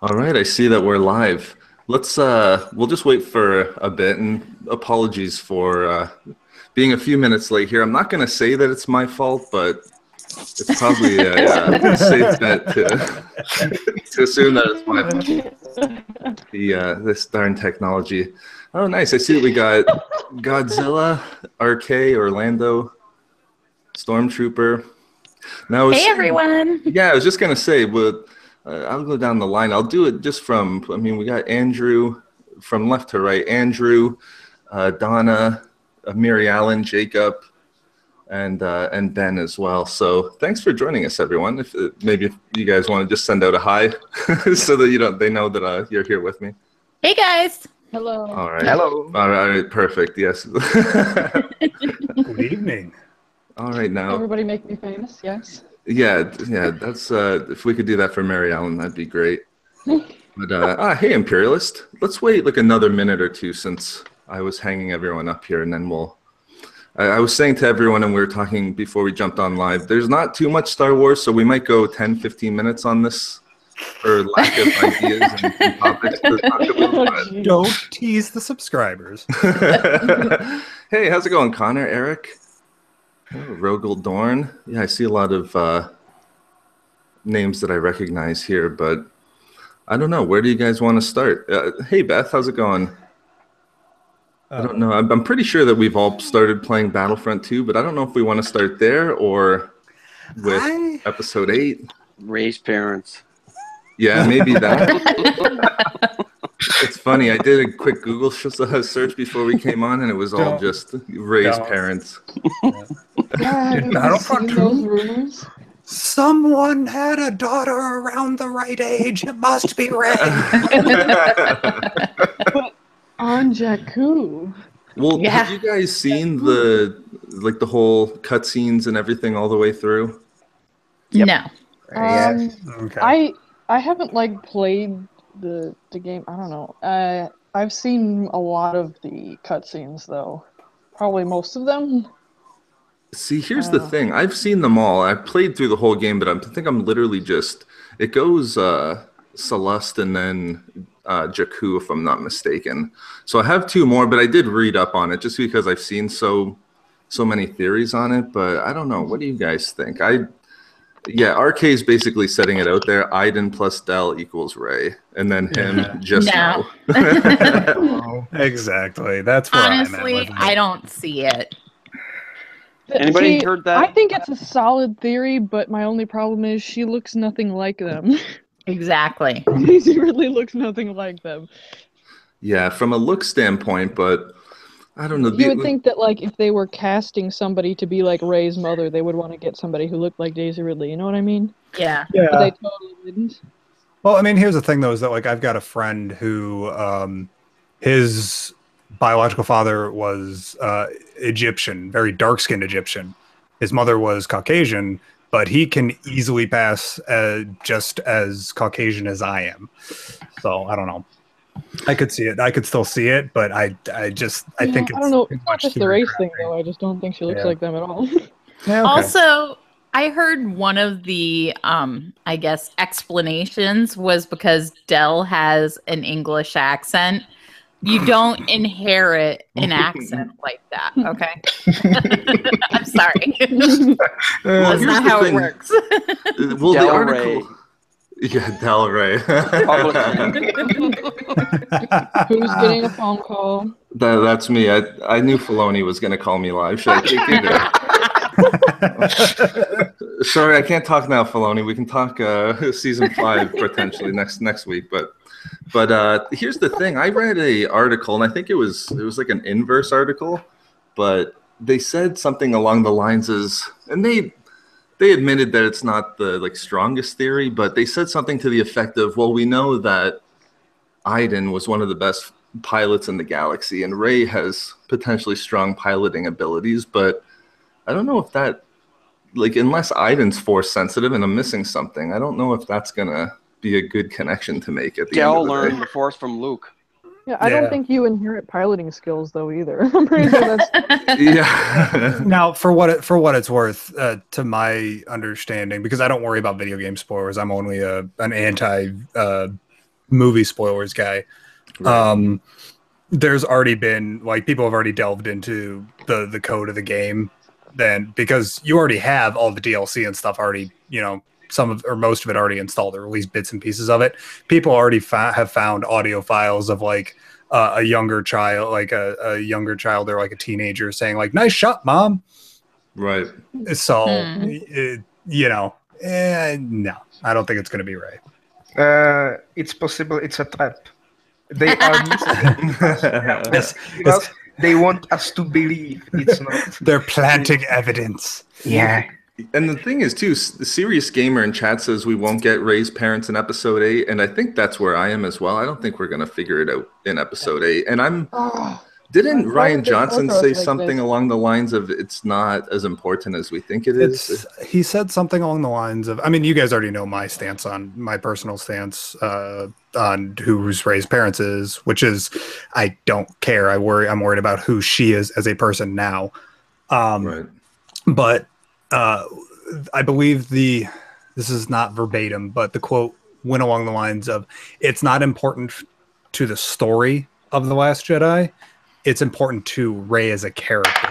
All right, I see that we're live. Let's we'll just wait for a bit, and apologies for being a few minutes late here. I'm not going to say that it's my fault, but it's probably a safe bet to assume that it's my fault. This darn technology. Oh, nice. I see that we got Godzilla, RK, Orlando, Stormtrooper. Now, hey, everyone. Yeah, I was just going to say, I'll go down the line. I'll do it just from, I mean, we got Andrew from left to right. Andrew, Donna, Mary Allen, Jacob, and Ben as well. So thanks for joining us, everyone. Maybe if you guys want to just send out a hi so that they know that you're here with me. Hey, guys. Hello. All right. Hello. All right. Perfect. Yes. Good evening. All right. Now. Everybody make me famous. Yes. Yeah. That's if we could do that for Mary Allen, that'd be great. But hey, Imperialist, let's wait like another minute or two since I was hanging everyone up here, and then we'll. I was saying to everyone, and we were talking before we jumped on live, there's not too much Star Wars, so we might go 10, 15 minutes on this for lack of ideas and topics to talk about. Don't tease the subscribers. Hey, how's it going, Connor, Eric? Oh, Rogel Dorn. Yeah, I see a lot of names that I recognize here, but I don't know. Where do you guys want to start? Hey, Beth, how's it going? I don't know. I'm pretty sure that we've all started playing Battlefront 2, but I don't know if we want to start there or with Episode 8. Ray's parents. Yeah, maybe that. It's funny. I did a quick Google search before we came on, and it was all just Ray's parents. Battlefront 2? Someone had a daughter around the right age. It must be Ray. But on Jakku. Well, have you guys seen the whole cutscenes and everything all the way through? Yep. No. Okay. I haven't played the game. I don't know. I've seen a lot of the cutscenes though. Probably most of them. See, here's the thing. I've seen them all. I've played through the whole game, but I think I'm literally just. It goes Celeste and then Jakku, if I'm not mistaken. So I have two more, but I did read up on it just because I've seen so many theories on it. But I don't know. What do you guys think? RK is basically setting it out there. Iden plus Del equals Ray, and then him just now. Exactly. That's where honestly, I don't see it. Anybody heard that? I think it's a solid theory, but my only problem is she looks nothing like them. Exactly. Daisy Ridley looks nothing like them. Yeah, from a look standpoint, but I don't know. You would think that if they were casting somebody to be like Ray's mother, they would want to get somebody who looked like Daisy Ridley. You know what I mean? Yeah. But they totally didn't. Well, I mean, here's the thing, though, is that I've got a friend who his biological father was Egyptian, very dark-skinned Egyptian. His mother was Caucasian, but he can easily pass just as Caucasian as I am. So I don't know. I could see it. I could still see it, but I think it's. I don't know. It's not just the race thing, though. I just don't think she looks like them at all. Yeah, okay. Also, I heard one of the, I guess, explanations was because Del has an English accent. You don't inherit an accent like that, okay? I'm sorry. That's not how it works. Well, the article... Yeah, Del Rey. Who's getting a phone call? That's me. I knew Filoni was going to call me live. Should I take it? Sorry, I can't talk now, Filoni. We can talk season 5 potentially next week. But here's the thing. I read a article, and I think it was like an inverse article, but they said something along the lines and they admitted that it's not the strongest theory, but they said something to the effect of, well, we know that Iden was one of the best pilots in the galaxy, and Rey has potentially strong piloting abilities, but I don't know if that, unless Iden's force sensitive and I'm missing something, I don't know if that's gonna be a good connection to make at the Del end of the learned day. the Force from Luke. Yeah, I don't think you inherit piloting skills though either. I'm pretty sure that's Yeah. Now, for what it's worth, to my understanding, because I don't worry about video game spoilers, I'm only an anti movie spoilers guy. Right. There's already been people have already delved into the code of the game, then because you already have all the DLC and stuff already, some of or most of it already installed, or at least bits and pieces of it. People already have found audio files of a younger child, a younger child or a teenager saying "nice shot, mom." Right. So no, I don't think it's going to be Rey. It's possible it's a trap. They are because they want us to believe it's not. They're planting evidence. Yeah. And the thing is, too, the Serious Gamer in chat says we won't get Rey's parents in Episode 8, and I think that's where I am as well. I don't think we're going to figure it out in Episode 8. And didn't Rian Johnson say something along the lines of it's not as important as we think it is? He said something along the lines of, you guys already know my personal stance on who's Rey's parents is, which is I don't care. I'm worried about who she is as a person now. Right. But I believe this is not verbatim, but the quote went along the lines of, it's not important to the story of The Last Jedi. It's important to Rey as a character.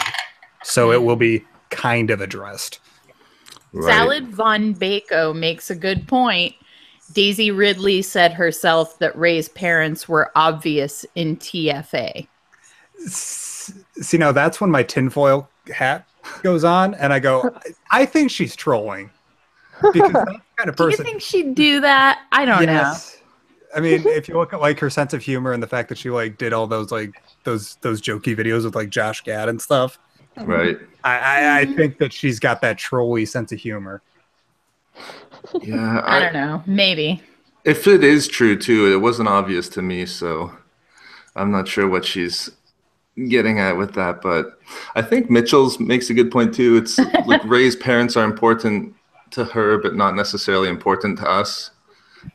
So it will be kind of addressed. Right. Salad Von Bako makes a good point. Daisy Ridley said herself that Rey's parents were obvious in TFA. See, now that's when my tinfoil hat goes on, and I go, I think she's trolling. Because that's the kind of person. Do you think she'd do that? I don't know. If you look at her sense of humor and the fact that she did all those those jokey videos with Josh Gad and stuff. Right. I think that she's got that trolly sense of humor. Yeah. I don't know. Maybe. If it is true, too, it wasn't obvious to me, so I'm not sure what she's getting at with that. But I think Mitchell's makes a good point, too. It's Rey's parents are important to her, but not necessarily important to us.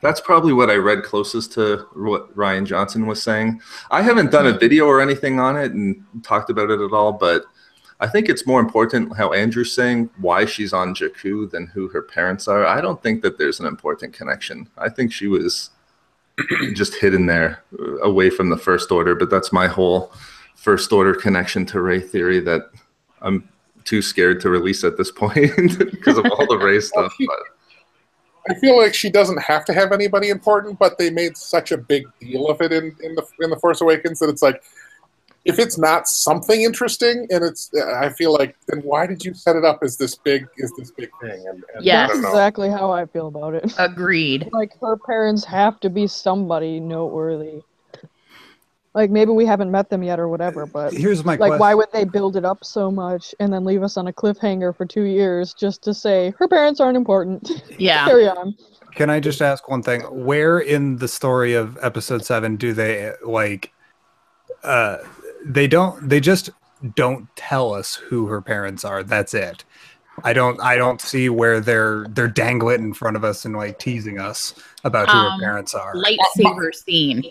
That's probably what I read closest to what Rian Johnson was saying. I haven't done a video or anything on it and talked about it at all, but I think it's more important how Andrew's saying why she's on Jakku than who her parents are. I don't think that there's an important connection. I think she was just hidden there away from the First Order, but that's my whole First Order connection to Rey theory that I'm too scared to release at this point because of all the Rey stuff. But I feel like she doesn't have to have anybody important, but they made such a big deal of it in the Force Awakens that it's if it's not something interesting, and I feel like, then why did you set it up as this big thing? And yes, that's exactly how I feel about it. Agreed. Her parents have to be somebody noteworthy. Maybe we haven't met them yet or whatever, but here's my question. Why would they build it up so much and then leave us on a cliffhanger for 2 years just to say her parents aren't important? Yeah. Carry on. Can I just ask one thing? Where in the story of Episode 7 do they they just don't tell us who her parents are? That's it. I don't see where they're dangling in front of us and teasing us about who her parents are. Lightsaber scene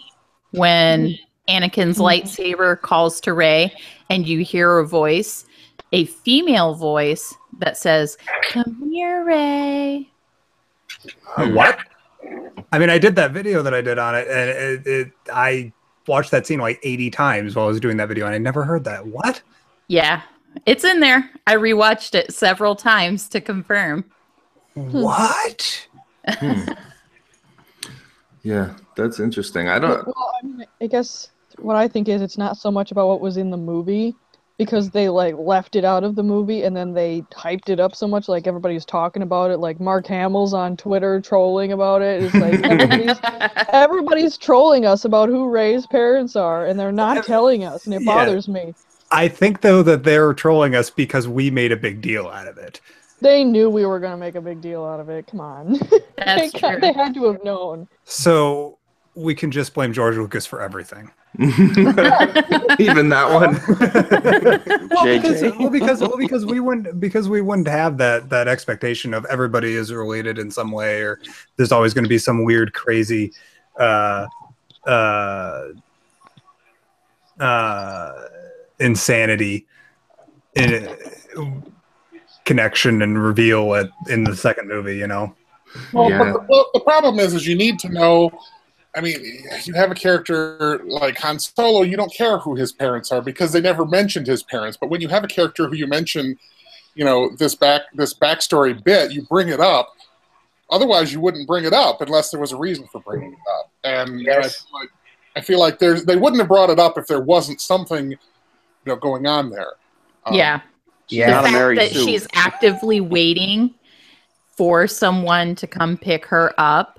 when Anakin's lightsaber calls to Rey, and you hear a voice, a female voice that says, "Come here, Rey." What? I did that video that I did on it, and I watched that scene 80 times while I was doing that video, and I never heard that. What? Yeah, it's in there. I rewatched it several times to confirm. What? yeah, that's interesting. I don't. Well, I guess what I think is it's not so much about what was in the movie, because they left it out of the movie and then they hyped it up so much, everybody's talking about it. Mark Hamill's on Twitter trolling about it. It's everybody's trolling us about who Rey's parents are, and they're not telling us, and it bothers me. I think though that they're trolling us because we made a big deal out of it. They knew we were going to make a big deal out of it. Come on. That's true. They had to have known. So we can just blame George Lucas for everything. Even that one. because we wouldn't have that expectation of everybody is related in some way, or there's always going to be some weird, crazy insanity in connection and reveal in the second movie, you know. Well, yeah. But the problem is you need to know. I mean, you have a character like Han Solo, you don't care who his parents are because they never mentioned his parents. But when you have a character who you mention, you know, this backstory bit, you bring it up. Otherwise, you wouldn't bring it up unless there was a reason for bringing it up. And yes. I feel like they wouldn't have brought it up if there wasn't something, you know, going on there. Yeah. The fact that she's actively waiting for someone to come pick her up.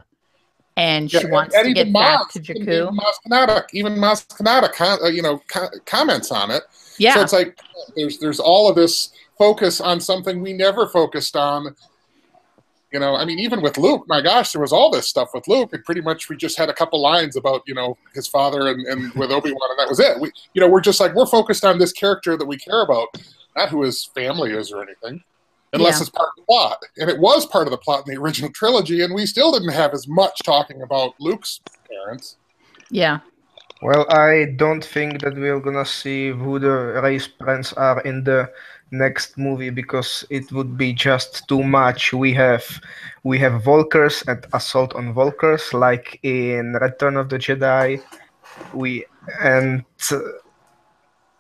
And she wants to get back to Jakku. Even Maz Kanata, you know, comments on it. Yeah. So it's like there's all of this focus on something we never focused on. You know, I mean, even with Luke, my gosh, there was all this stuff with Luke, and pretty much we just had a couple lines about, you know, his father and with Obi-Wan, and that was it. We're just like, we're focused on this character that we care about, not who his family is or anything. Unless it's part of the plot. And it was part of the plot in the original trilogy, and we still didn't have as much talking about Luke's parents. Yeah. Well, I don't think that we're gonna see who the race parents are in the next movie because it would be just too much. We have Volkers and assault on Volkers, like in Return of the Jedi.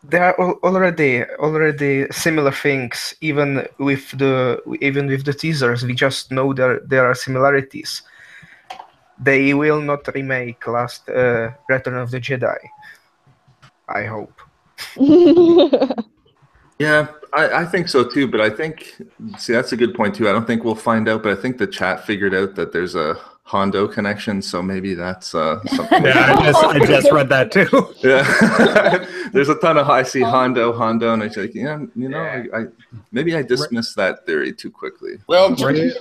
There are already similar things. Even with the teasers, we just know there are similarities. They will not remake Return of the Jedi. I hope. Yeah, I think so too. But I think, that's a good point too. I don't think we'll find out, but I think the chat figured out that there's a Hondo connection, so maybe that's something. Yeah, I just read that too. Yeah, there's a ton of I see Hondo, and I was like, I maybe I dismissed that theory too quickly. Well, there is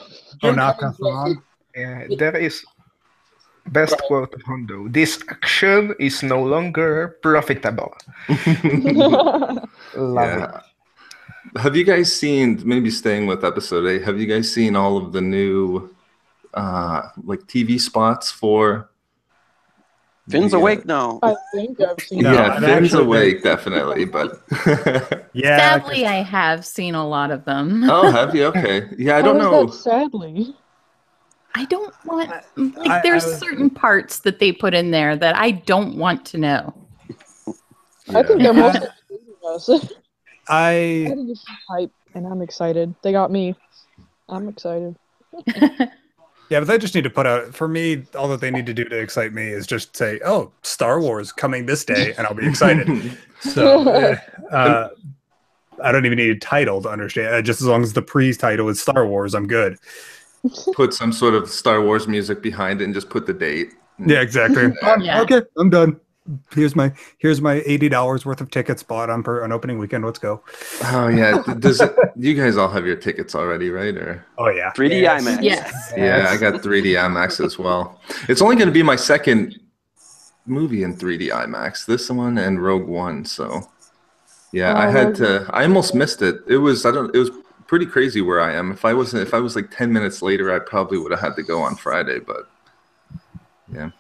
best quote of Hondo: "This action is no longer profitable." Love it. Have you guys seen? Maybe staying with episode 8. Have you guys seen all of the new? Like TV spots for Finn's awake now. I think I've seen Finn's awake definitely, but sadly I have seen a lot of them. Oh, have you? Okay. Yeah, I don't know. Sadly, I don't want there's certain parts that they put in there that I don't want to know. I think they're mostly us. I think it's hype, and I'm excited. They got me. I'm excited. Yeah, but they just need to put out, for me, all that they need to do to excite me is just say, oh, Star Wars coming this day, and I'll be excited. So I don't even need a title to understand. Just as long as the pre-title is Star Wars, I'm good. Put some sort of Star Wars music behind it and just put the date. Yeah, exactly. Okay, I'm done. Here's my $80 worth of tickets bought on opening weekend. Let's go. Oh yeah, you guys all have your tickets already, right? Or 3D IMAX. Yes. Yeah, I got 3D IMAX as well. It's only going to be my second movie in 3D IMAX. This one and Rogue One. So yeah, I almost missed it. It was pretty crazy where I am. If I was like 10 minutes later, I probably would have had to go on Friday, but. Yeah.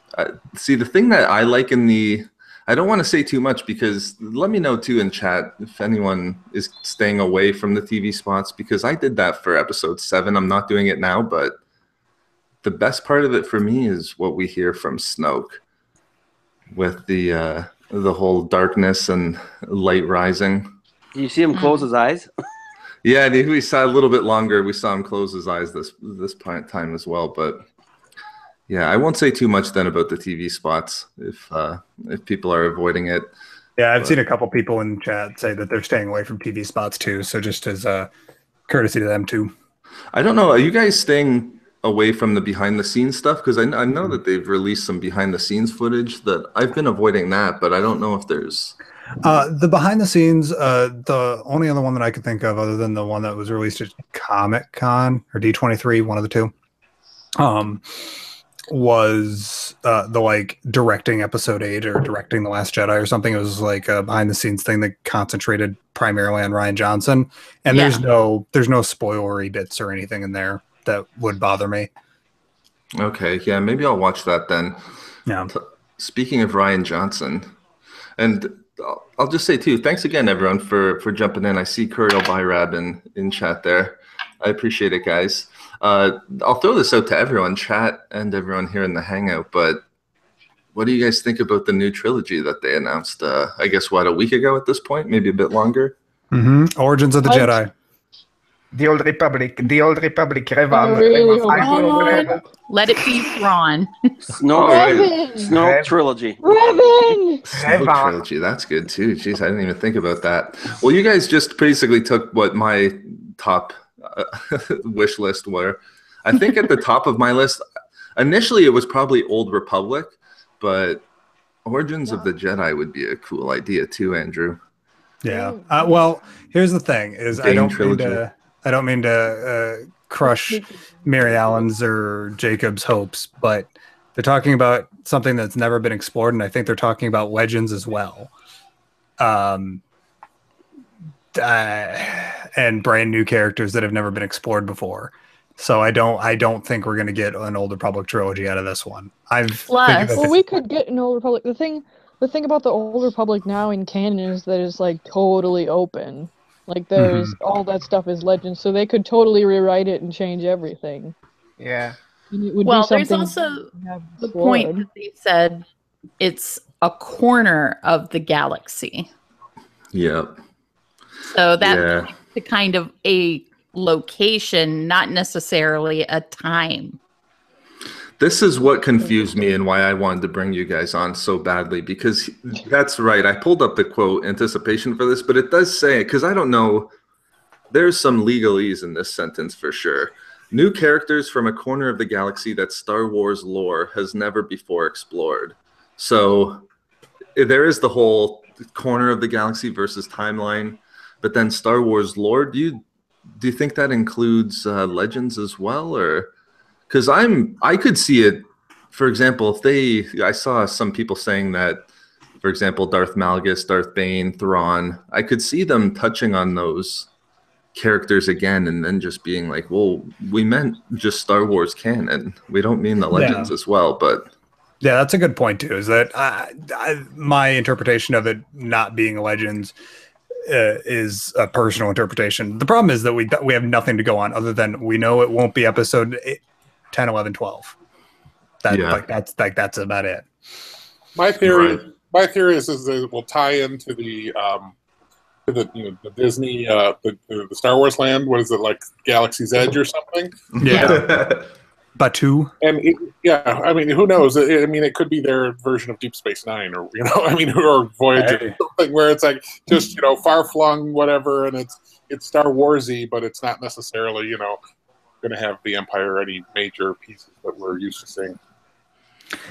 See, the thing that I like I don't want to say too much because let me know too in chat if anyone is staying away from the TV spots, because I did that for episode 7. I'm not doing it now, but the best part of it for me is what we hear from Snoke with the whole darkness and light rising. Do you see him close his eyes? Yeah, we saw a little bit longer. We saw him close his eyes this time as well, but. Yeah, I won't say too much then about the TV spots if people are avoiding it. Yeah, I've seen a couple people in chat say that they're staying away from TV spots too. So just as courtesy to them too. I don't know. Are you guys staying away from the behind the scenes stuff? Because I know that they've released some behind the scenes footage that I've been avoiding that, but I don't know if there's. The behind the scenes, the only other one that I could think of other than the one that was released at Comic-Con or D23, one of the two. was the like directing Episode 8 or directing The Last Jedi or something. It was like a behind the scenes thing that concentrated primarily on Rian Johnson. And there's no spoilery bits or anything in there that would bother me. Okay, yeah, maybe I'll watch that then. Yeah. Speaking of Rian Johnson, and I'll just say too, thanks again everyone for jumping in. I see Kuriel Byrab in chat there. I appreciate it, guys. I'll throw this out to everyone, chat and everyone here in the Hangout, but what do you guys think about the new trilogy that they announced, I guess, a week ago at this point? Maybe a bit longer? Origins of the Jedi. The Old Republic, Revan. I really hope Let it be Thrawn. Snoke trilogy. Revan! Snoke trilogy, that's good too. Jeez, I didn't even think about that. Well, you guys just basically took what my top wish list were. I think at the top of my list, initially it was probably Old Republic, but Origins of the Jedi would be a cool idea too, Andrew. Yeah. Well, here's the thing: is I don't mean to crush Mary Allen's or Jacob's hopes, but they're talking about something that's never been explored, and I think they're talking about legends as well. And brand new characters that have never been explored before. So I don't think we're going to get an Old Republic trilogy out of this one. We could get an Old Republic. The thing about the Old Republic now in canon is that it's like totally open. Like there's all that stuff is legend, so they could totally rewrite it and change everything. Yeah. And it would Well, be there's also the point that they said it's a corner of the galaxy. Yep. So that's the kind of a location, not necessarily a time. This is what confused me and why I wanted to bring you guys on so badly, because that's right. I pulled up the quote anticipation for this, but it does say, because I don't know, there's some legalese in this sentence for sure. New characters from a corner of the galaxy that Star Wars lore has never before explored. So there is the whole corner of the galaxy versus timeline, but then Star Wars lore, do you think that includes legends as well, or? Because I could see it, for example, I saw some people saying that, for example, Darth Malgus, Darth Bane, Thrawn, I could see them touching on those characters again and then just being like, well, we meant just Star Wars canon. We don't mean the legends as well, but. Yeah, that's a good point too, is that my interpretation of it not being legends is a personal interpretation. The problem is that we have nothing to go on other than we know it won't be episode 10, 11, 12. That's about it. My theory is that it will tie into the Disney the Star Wars land. What is it, like Galaxy's Edge or something? Yeah. Batu. And I mean, who knows? I mean, it could be their version of Deep Space Nine, or or Voyager, or something where it's like just far flung, whatever, and it's Star Warsy, but it's not necessarily going to have the Empire or any major pieces that we're used to seeing.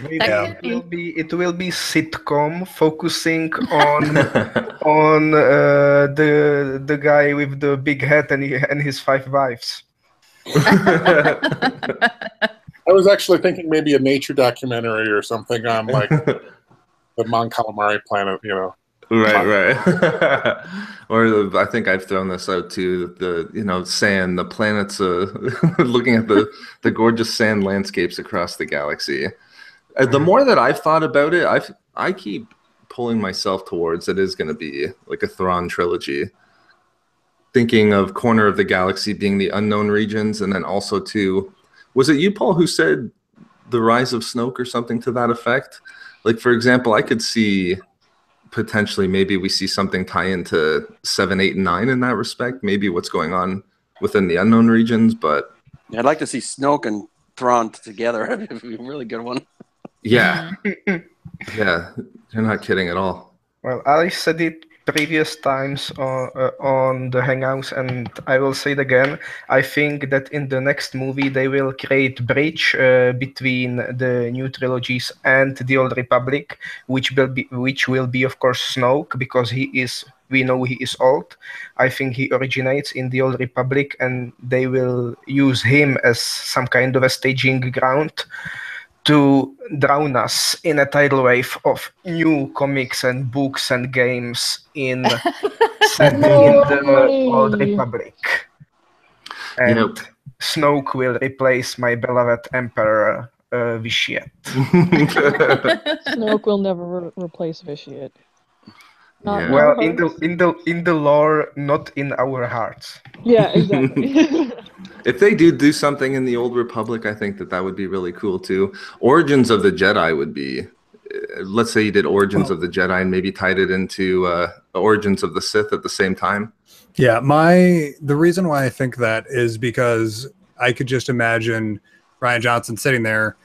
Yeah. It will be sitcom focusing on the guy with the big hat and his 5 wives. I was actually thinking maybe a nature documentary or something on like the Mon Calamari planet, Right. Or I think I've thrown this out too. The sand, the planets, looking at the gorgeous sand landscapes across the galaxy. The more that I've thought about it, I keep pulling myself towards it is going to be like a Thrawn trilogy. Thinking of corner of the galaxy being the unknown regions, and then also too, was it you, Paul, who said the rise of Snoke or something to that effect? Like, for example, I could see potentially maybe we see something tie into 7, 8, and 9 in that respect. Maybe what's going on within the unknown regions, but I'd like to see Snoke and Thrawn together. It'd be a really good one. Yeah, yeah, you're not kidding at all. Well, I said it previous times on the Hangouts, and I will say it again. I think that in the next movie they will create bridge between the new trilogies and the Old Republic, which will be of course Snoke, because we know he is old. I think he originates in the Old Republic, and they will use him as some kind of a staging ground to drown us in a tidal wave of new comics and books and games set in the Old Republic. And Snoke will replace my beloved Emperor Vitiate. Snoke will never replace Vitiate. Not Well, in the lore, not in our hearts. Yeah, exactly. If they do something in the Old Republic, I think that would be really cool too. Origins of the Jedi would be, let's say you did Origins of the Jedi and maybe tied it into Origins of the Sith at the same time. Yeah, the reason why I think that is because I could just imagine Rian Johnson sitting there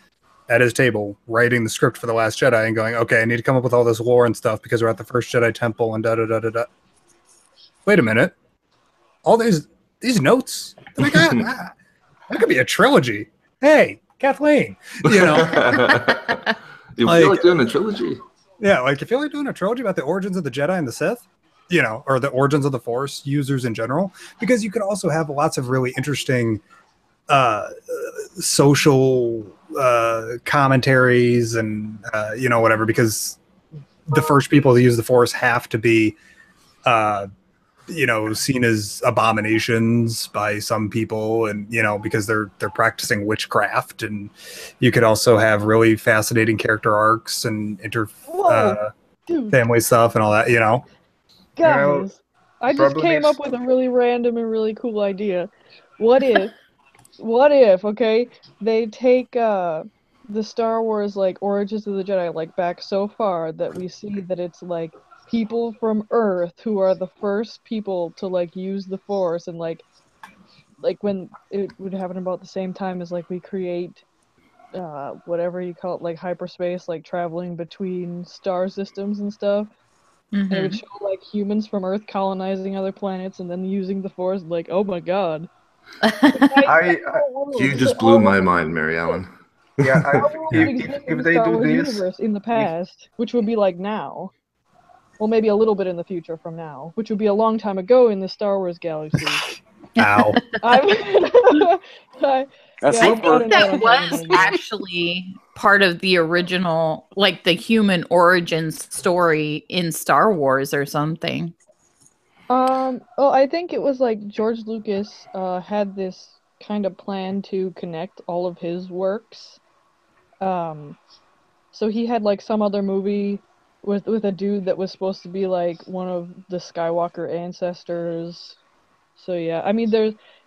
at his table writing the script for The Last Jedi and going, okay, I need to come up with all this lore and stuff because we're at the first Jedi Temple and da-da-da-da-da. Wait a minute. All these notes that I got, that could be a trilogy. Hey, Kathleen, you know. You feel like doing a trilogy? Yeah, like you feel like doing a trilogy about the origins of the Jedi and the Sith, you know, or the origins of the Force users in general, because you could also have lots of really interesting social commentaries and you know, whatever, because the first people to use the Force have to be you know, seen as abominations by some people, and you know, because they're practicing witchcraft. And you could also have really fascinating character arcs and family stuff and all that, you know. Guys, I just came up with a really random and really cool idea. What if, okay, they take the Star Wars, like, Origins of the Jedi, like, back so far that we see that it's, like, people from Earth who are the first people to, like, use the Force, and, like, when it would happen about the same time as, like, we create, whatever you call it, like, hyperspace, like, traveling between star systems and stuff. And it would show, like, humans from Earth colonizing other planets and then using the Force, like, oh my god. You just blew my mind, Mary Ellen. Yeah, if they Star do Wars this universe in the past, which would be like now, well, maybe a little bit in the future from now, which would be a long time ago in the Star Wars galaxy. Ow. I think that was actually part of the original, like the human origins story in Star Wars or something. Oh, I think it was like George Lucas had this kind of plan to connect all of his works. So he had like some other movie with a dude that was supposed to be like one of the Skywalker ancestors. So yeah, I mean,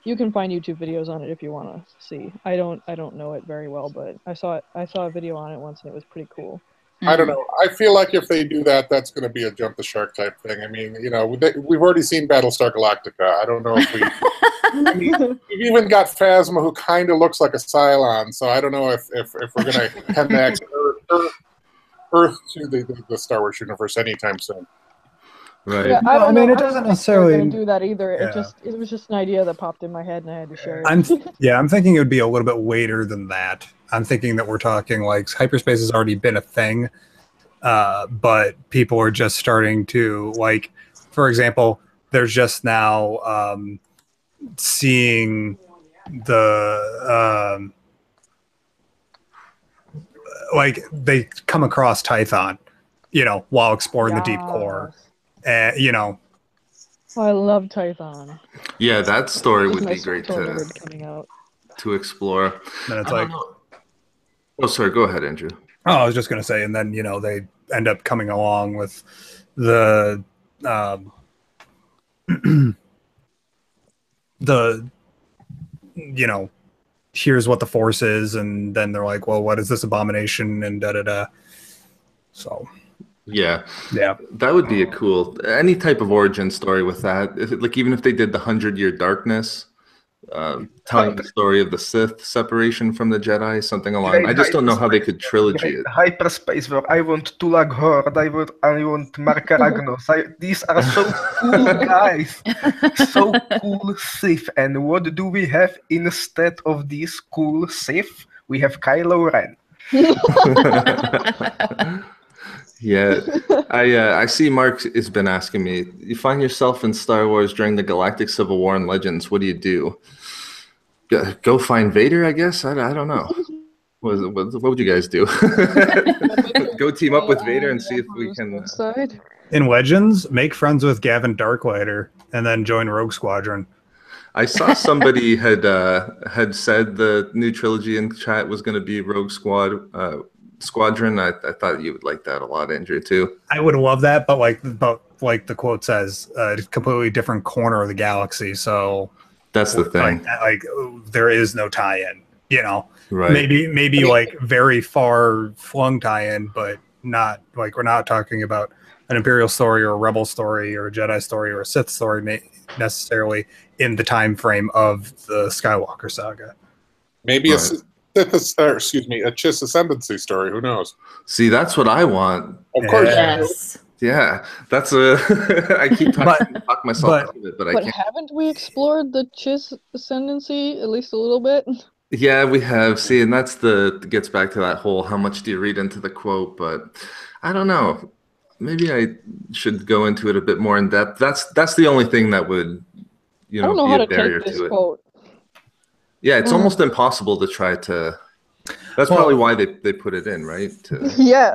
you can find YouTube videos on it if you want to see. I don't know it very well, but I saw a video on it once and it was pretty cool. I don't know. I feel like if they do that, that's going to be a jump the shark type thing. I mean, you know, we've already seen Battlestar Galactica. I don't know if we. I mean, we've even got Phasma, who kind of looks like a Cylon. So I don't know if we're going to connect Earth to the Star Wars universe anytime soon. Right. Yeah, I mean, it doesn't necessarily going to do that either. Yeah. It was just an idea that popped in my head and I had to share it. I'm thinking it would be a little bit later than that. I'm thinking that we're talking like hyperspace has already been a thing, but people are just starting to, like, for example, there's just now seeing the like they come across Tython, you know, while exploring the deep core. You know, I love Tython. Yeah, that story would be great to explore. And it's like, oh, sorry, go ahead, Andrew. Oh, I was just gonna say, and then you know they end up coming along with the the you know, here's what the Force is, and then they're like, well, what is this abomination, and da da da. So. Yeah, yeah, that would be a cool any type of origin story with that. Like even if they did the 100-Year Darkness, telling the story of the Sith separation from the Jedi, something along. I just don't know how they could trilogy it. Hyperspace where I want Tulag Horde, I want Marka Ragnos. These are so cool guys, so cool Sith. And what do we have instead of these cool Sith? We have Kylo Ren. Yeah, I see Mark has been asking me, you find yourself in Star Wars during the Galactic Civil War and Legends, what do you do? Go find Vader, I guess? I don't know. What would you guys do? Go team up with Vader and see if we can. In Legends, make friends with Gavin Darklighter and then join Rogue Squadron. I saw somebody had said the new trilogy in chat was going to be Rogue Squadron. I thought you would like that a lot, Andrew, too. I would love that, but like the quote says, a completely different corner of the galaxy. So that's the thing. Like there is no tie-in. You know, right? Maybe like very far flung tie-in, but not like we're not talking about an Imperial story or a Rebel story or a Jedi story or a Sith story necessarily in the time frame of the Skywalker saga. Maybe a Chiss Ascendancy story. Who knows? See, that's what I want. Of course, yes. Yeah, that's I keep talking myself out of it, but I can't. Haven't we explored the Chiss Ascendancy at least a little bit? Yeah, we have. See, and gets back to that whole how much do you read into the quote, but I don't know. Maybe I should go into it a bit more in depth. That's the only thing that would, I don't know be how a to barrier take this to it. quote. Yeah, it's almost impossible to try to. That's probably why they put it in, right? To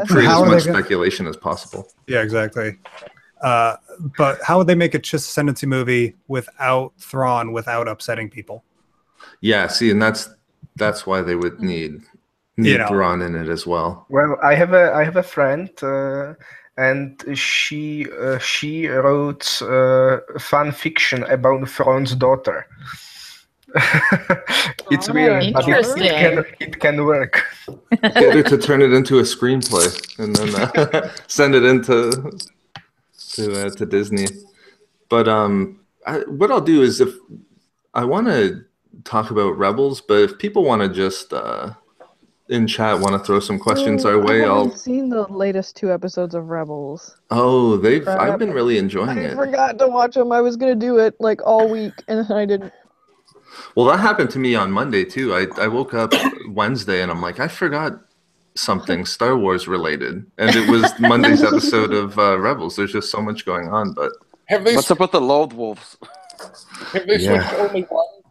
create as much speculation as possible. Yeah, exactly. But how would they make a Chiss Ascendancy movie without Thrawn, without upsetting people? Yeah, see, and that's why they would need Thrawn in it as well. Well, I have a friend, and she wrote fan fiction about Thrawn's daughter. It's weird, but it can work. Get her to turn it into a screenplay and then send it into to Disney. But what I'll do is if I want to talk about Rebels, but if people want to just in chat want to throw some questions our way, I haven't seen the latest 2 episodes of Rebels. Oh, I've been really enjoying it. I forgot to watch them. I was gonna do it like all week, and then I didn't. Well, that happened to me on Monday too. I woke up Wednesday and I'm like, I forgot something Star Wars related, and it was Monday's episode of Rebels. There's just so much going on. But what's up with the Loth-wolves? Have they switched to only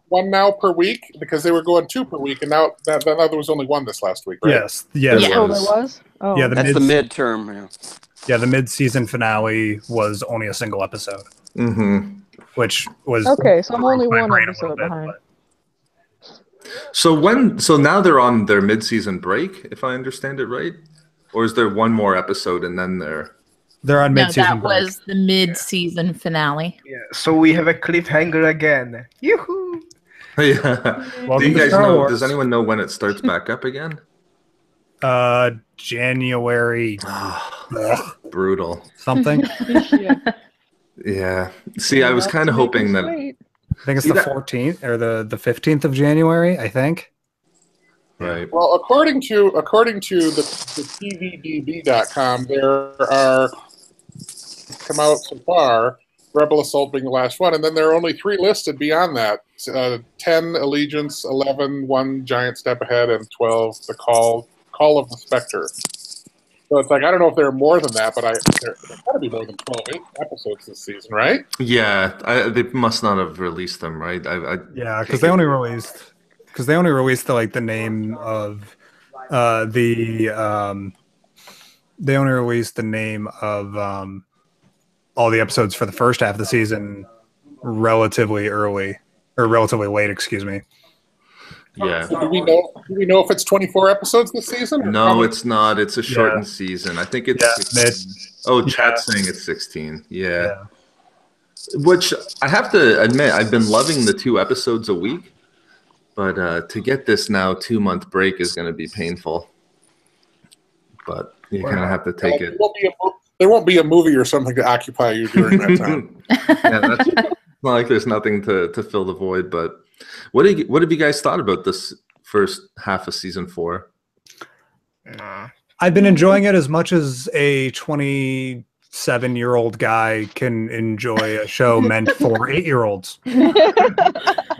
one now per week? Because they were going 2 per week, and now there was only 1 this last week, right? Yes. Yeah. Oh, there was? Oh. Yeah, that's the midterm. Yeah, the mid-season finale was only a single episode. Mm-hmm. Which was okay. So I'm only 1 episode behind. So now they're on their mid-season break, if I understand it right, or is there 1 more episode and then they're on mid-season break? That was the mid-season finale. Yeah. So we have a cliffhanger again. Yoo-hoo! Yeah. Do you guys know? Does anyone know when it starts back up again? January. Brutal. Something. Yeah. See, I was kind of hoping that. I think it's the 14th or the 15th of January, I think. Right. Well, according to the TVDB.com, there are come out so far, Rebel Assault being the last one, and then there are only 3 listed beyond that. 10 Allegiance, 11 One Giant Step Ahead, and 12 the Call of the Spectre. So it's like, I don't know if there are more than that, but there got to be more than 12 episodes this season, right? Yeah, they must not have released them, right? Yeah, because they only released the name of they only released the name of all the episodes for the first half of the season relatively early or relatively late, excuse me. Yeah. Do we know if it's 24 episodes this season? No, it's not. It's a shortened season. I think it's 16. Chat's saying it's 16. Yeah. Which I have to admit, I've been loving the 2 episodes a week, but to get this now 2-month break is going to be painful. But you kind of have to take it. There won't be a movie or something to occupy you during that time. That's not like there's nothing to fill the void, but. What have you guys thought about this first half of season 4? I've been enjoying it as much as a 27-year-old guy can enjoy a show meant for 8-year-olds.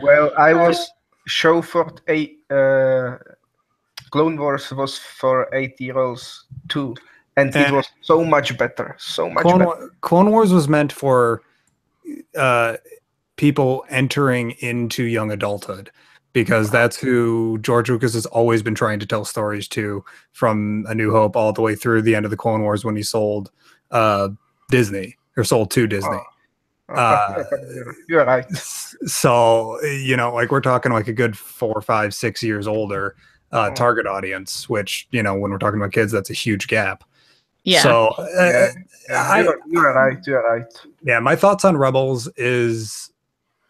Well, I was show for Clone Wars was for 8-year-olds too, and it was so much better. Clone Wars was meant for people entering into young adulthood. because that's who George Lucas has always been trying to tell stories to, from A New Hope all the way through the end of the Clone Wars when he sold Disney, or sold to Disney. You're right. So, you know, like we're talking like a good 4, 5, 6 years older target audience, which, you know, when we're talking about kids, that's a huge gap. Yeah. So You're right. You're right. yeah, my thoughts on Rebels is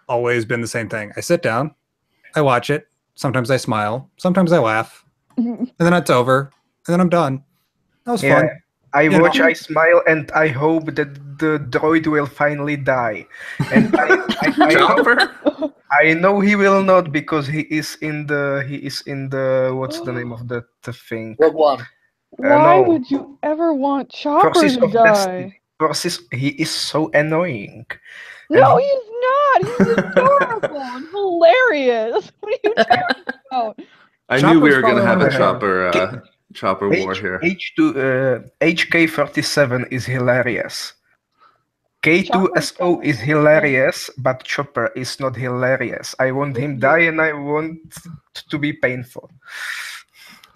always been the same thing. I sit down, I watch it. Sometimes I smile, sometimes I laugh, and then it's over, and then I'm done. That was fun. I watch, I smile, and I hope that the droid will finally die. And I know he will not, because he is in the what's the name of the thing? Rogue One. Why No. would you ever want Chopper Forces to of die? Destiny. He is so annoying. No, he's not. He's adorable and hilarious. What are you talking about? I knew we Chopper's were going to have a probably chopper war here. HK-37 is hilarious. K2SO is hilarious, but Chopper is not hilarious. I want him die, and I want to be painful.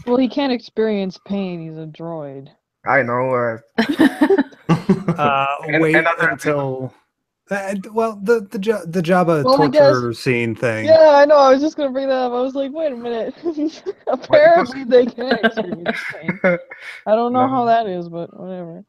Well, he can't experience pain. He's a droid. I know. Wait another until the Jabba Well, I torture scene thing. Yeah, I know. I was just gonna bring that up. I was like, wait a minute. Apparently, they can experience pain. I don't know how that is, but whatever.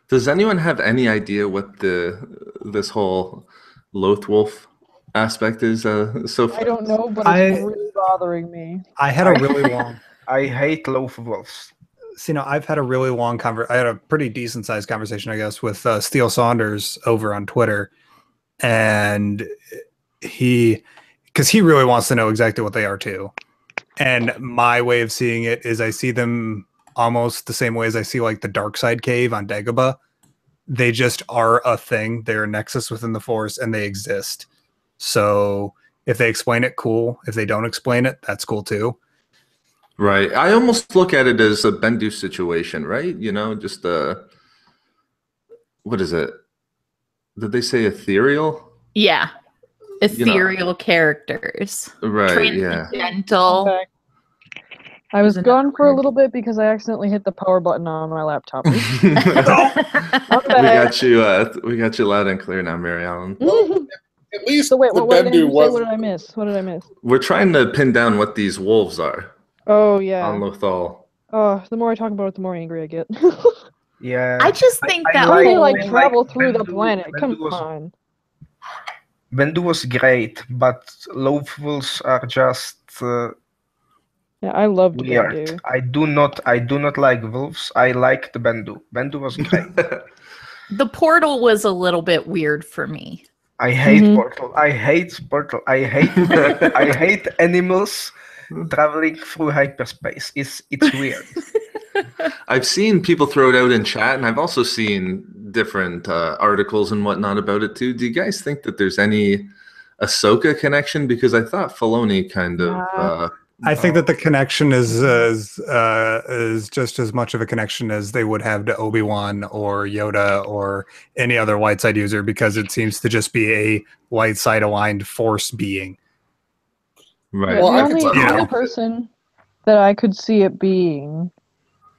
Does anyone have any idea what this whole Loth-wolf aspect is so far? I don't know, but it's really bothering me. I had a really long. I hate Loth-wolves. So, you know, I've had a really long I had a pretty decent sized conversation, I guess, with Steele Saunders over on Twitter, and because he really wants to know exactly what they are too. And my way of seeing it is I see them almost the same way as I see like the Dark Side Cave on Dagobah. They just are a thing. They're a nexus within the Force, and they exist. So if they explain it, cool. If they don't explain it, that's cool too. Right. I almost look at it as a Bendu situation, right? You know, just what is it? Did they say ethereal? Yeah. Ethereal characters. Right, yeah. Transcendental. Okay. I was gone for a little bit because I accidentally hit the power button on my laptop. We got you loud and clear now, Mary Ellen. At least So wait, the what Bendu was. did I miss? What did I miss? We're trying to pin down what these wolves are Oh yeah. on Lothal. Oh, the more I talk about it, the more angry I get. Yeah. I just think that How they whole- like travel through the Bendu- planet? Bendu Come was- on. Bendu was great, but Loth-wolves are just Yeah, I loved weird. Bendu. I do not like wolves. I like the Bendu. Bendu was great. The portal was a little bit weird for me. I hate Portal. I hate Portal. I hate animals traveling through hyperspace. It's weird. I've seen people throw it out in chat, and I've also seen different articles and whatnot about it too. Do you guys think that there's any Ahsoka connection? Because I thought Filoni kind of. I think that the connection is just as much of a connection as they would have to Obi-Wan or Yoda or any other light side user, because it seems to just be a light side aligned Force being. Right. Well, the only person that I could see it being,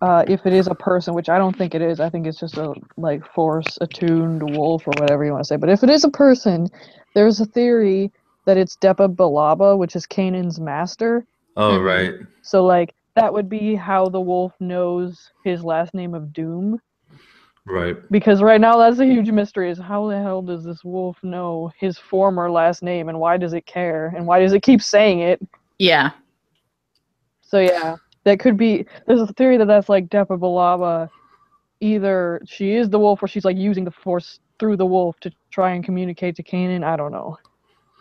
if it is a person, which I don't think it is, I think it's just a like Force attuned wolf or whatever you want to say. But if it is a person, there's a theory that it's Depa Billaba, which is Kanan's master. Oh, right. So like that would be how the wolf knows his last name of Doom. Right. Because right now that's a huge mystery, is how the hell does this wolf know his former last name, and why does it care, and why does it keep saying it? Yeah. So yeah, that could be, there's a theory that that's like Depa Billaba, either she is the wolf or she's like using the Force through the wolf to try and communicate to Kanan. I don't know.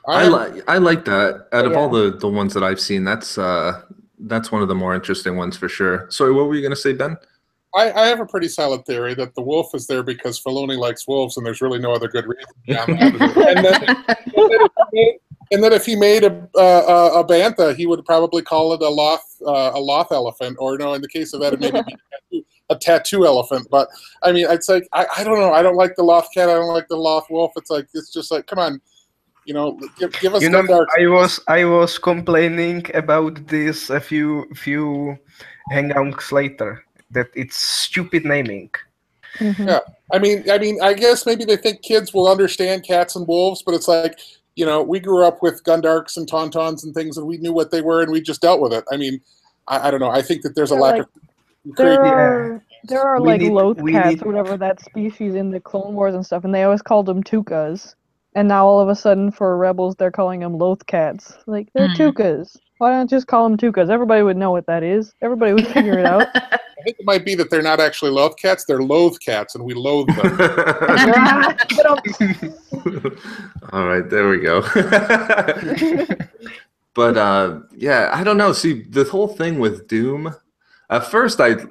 I like that. Out of all the ones that I've seen, that's one of the more interesting ones for sure. Sorry, what were you going to say, Ben? I have a pretty solid theory that the wolf is there because Filoni likes wolves, and there's really no other good reason beyond that. and then if he made a bantha, he would probably call it a loth elephant, or no, in the case of that, it maybe be a tattoo elephant. But I mean, it's like I don't know. I don't like the loth cat. I don't like the loth wolf. It's just like, come on. Give us Gundark. I was complaining about this a few hangouts later that it's stupid naming. Mhm. Yeah, I mean, I guess maybe they think kids will understand cats and wolves, but it's like, we grew up with Gundarks and Tauntauns and things, and we knew what they were, and we just dealt with it. I mean, I don't know. I think that there's a lack of There are We like need- Loth we cats need- or whatever that species in the Clone Wars and stuff, and they always called them Tukas. And now all of a sudden for Rebels they're calling them Loth cats. Like they're Tukas. Why don't you just call them Tukas? Everybody would know what that is. Everybody would figure it out. I think it might be that they're not actually Loth cats; they're Loathe cats, and we loathe them. All right, there we go. But yeah, I don't know. See, the whole thing with Doom. At first, do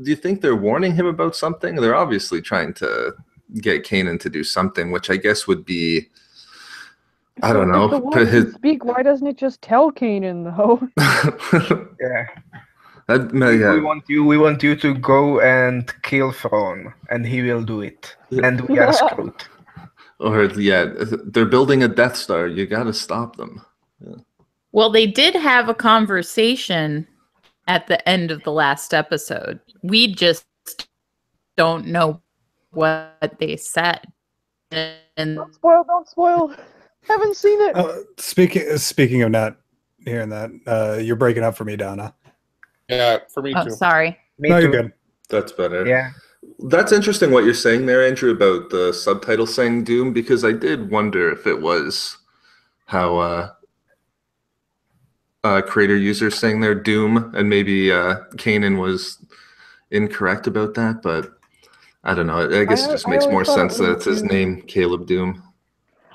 you think they're warning him about something? They're obviously trying to get Kanan to do something, which I guess would be, I don't know. If the wolf can speak, why doesn't it just tell Kanan though? Yeah. Yeah. We want you to go and kill Thrawn, and he will do it. And we are screwed. Or yeah, they're building a Death Star. You got to stop them. Yeah. Well, they did have a conversation at the end of the last episode. We just don't know what they said. And Don't spoil. Haven't seen it. Speaking of not hearing that, you're breaking up for me, Donna. Yeah, for me too. Sorry. Me No, too. you're good. That's better. Yeah. That's interesting what you're saying there, Andrew, about the subtitle saying Doom, because I did wonder if it was how creator users saying their Doom, and maybe Kanan was incorrect about that, but I don't know. I guess it just makes more sense that it's his name, Caleb Doom.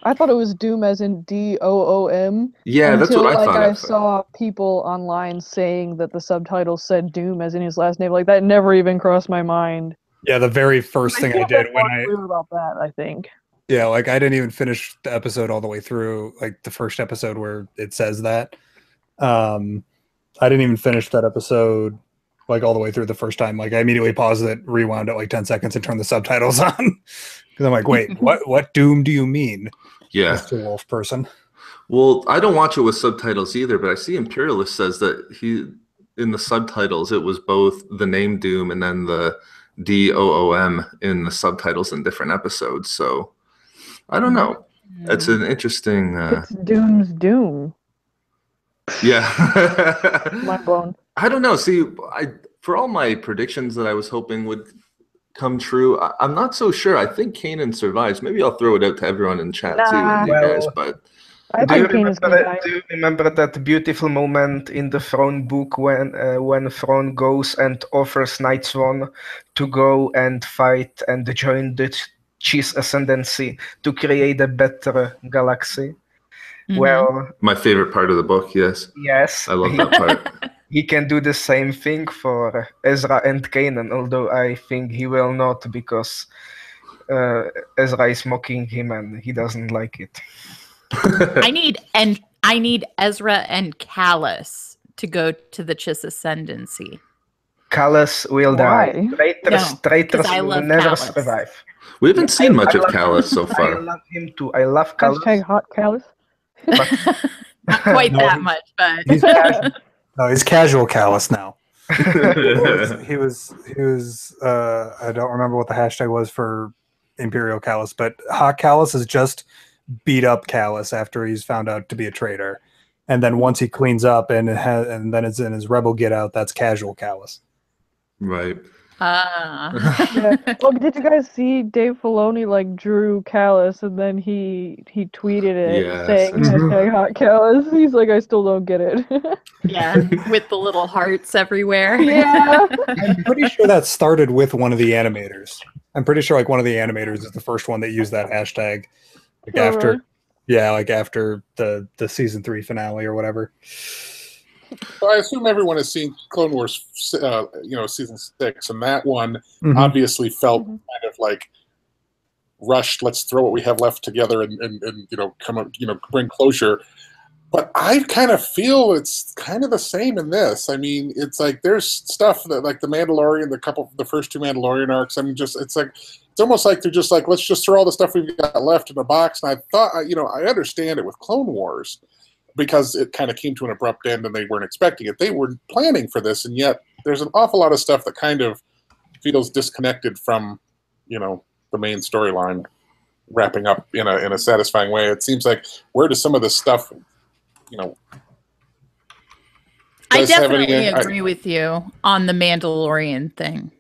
I thought it was Doom as in Doom. Yeah, that's what I thought. I saw people online saying that the subtitle said Doom as in his last name. Like that never even crossed my mind. Yeah, the very first thing I did when I about that, I think. Yeah, like I didn't even finish the episode all the way through, like the first episode where it says that. I didn't even finish that episode like all the way through the first time. Like I immediately paused it, rewound it like 10 seconds and turned the subtitles on. Because I'm like, wait, what Doom do you mean? Yeah. Mr. Wolf person. Well, I don't watch it with subtitles either, but I see Imperialist says that in the subtitles it was both the name Doom and then the DOOM in the subtitles in different episodes. So I don't know. It's an interesting. It's Doom's Doom. Yeah. Mind blown. I don't know. See, for all my predictions that I was hoping would come true, I'm not so sure. I think Kanan survives. Maybe I'll throw it out to everyone in chat too, and you guys. But I think Kanan's gonna die. Do you remember that beautiful moment in the Thrawn book when Thrawn goes and offers Night Swan to go and fight and join the Cheese Ascendancy to create a better galaxy? Mm-hmm. Well, my favorite part of the book, yes. Yes. I love that part. He can do the same thing for Ezra and Kanan, although I think he will not because Ezra is mocking him and he doesn't like it. I need Ezra and Callus to go to the Chiss Ascendancy. Callus will die. Traitors will never Callus. survive. We haven't seen much of Callus so I far. love him too. I love Callus. Hashtag hot Callus. Not quite that much, but He's casual Callus now. he was I don't remember what the hashtag was for Imperial Callus, but Hot Callus is just beat up Callus after he's found out to be a traitor. And then once he cleans up and then it's in his rebel get out, that's casual Callus. Right. Yeah. Well, did you guys see Dave Filoni like drew Callus and then he tweeted it saying hashtag hot Callus? He's like, I still don't get it. yeah, with the little hearts everywhere. Yeah. I'm pretty sure that started with one of the animators. I'm pretty sure like one of the animators is the first one that used that hashtag. Like after the season 3 finale or whatever. So I assume everyone has seen Clone Wars, season 6, and that one obviously felt kind of like rushed. Let's throw what we have left together and come up, bring closure. But I kind of feel it's kind of the same in this. I mean, it's like there's stuff that, like the Mandalorian, the first two Mandalorian arcs. I mean, it's almost like they're just like, let's just throw all the stuff we've got left in a box. And I thought, I understand it with Clone Wars because it kind of came to an abrupt end and they weren't expecting it. They were planning for this, and yet there's an awful lot of stuff that kind of feels disconnected from, the main storyline wrapping up in a satisfying way. It seems like, where does some of this stuff? I definitely agree with you on the Mandalorian thing.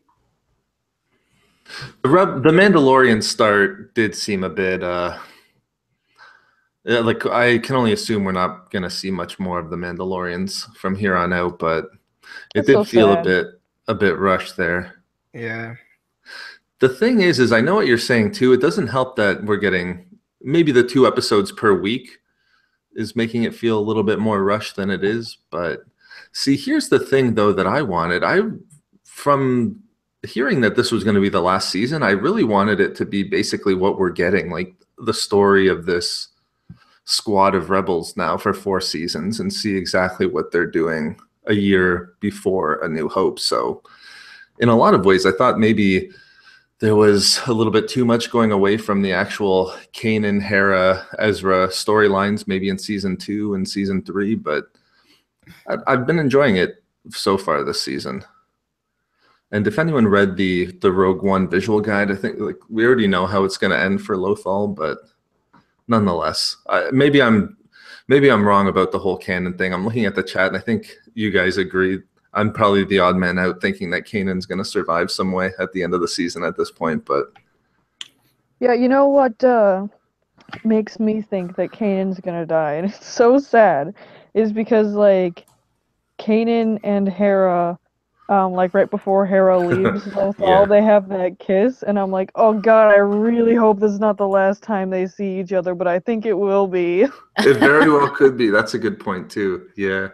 The Mandalorian start did seem a bit like, I can only assume we're not going to see much more of the Mandalorians from here on out, but it did feel a bit rushed there. Yeah. The thing is I know what you're saying too. It doesn't help that we're getting maybe the 2 episodes per week is making it feel a little bit more rushed than it is. But see, here's the thing though that I wanted. From hearing that this was going to be the last season, I really wanted it to be basically what we're getting, like the story of this squad of rebels now for 4 seasons, and see exactly what they're doing a year before A New Hope. So in a lot of ways, I thought maybe there was a little bit too much going away from the actual Kanan, Hera, Ezra storylines, maybe in season 2 and season 3, but I've been enjoying it so far this season. And if anyone read the Rogue One visual guide, I think we already know how it's going to end for Loth-wolves, but nonetheless, maybe I'm wrong about the whole Canon thing. I'm looking at the chat, and I think you guys agree. I'm probably the odd man out thinking that Kanan's going to survive some way at the end of the season at this point, but yeah, you know what makes me think that Kanan's going to die, and it's so sad, is because like Kanan and Hera, like right before Hera leaves Loth-wolves, they have that kiss, and I'm like, oh god, I really hope this is not the last time they see each other, but I think it will be. It very well could be. That's a good point too. Yeah.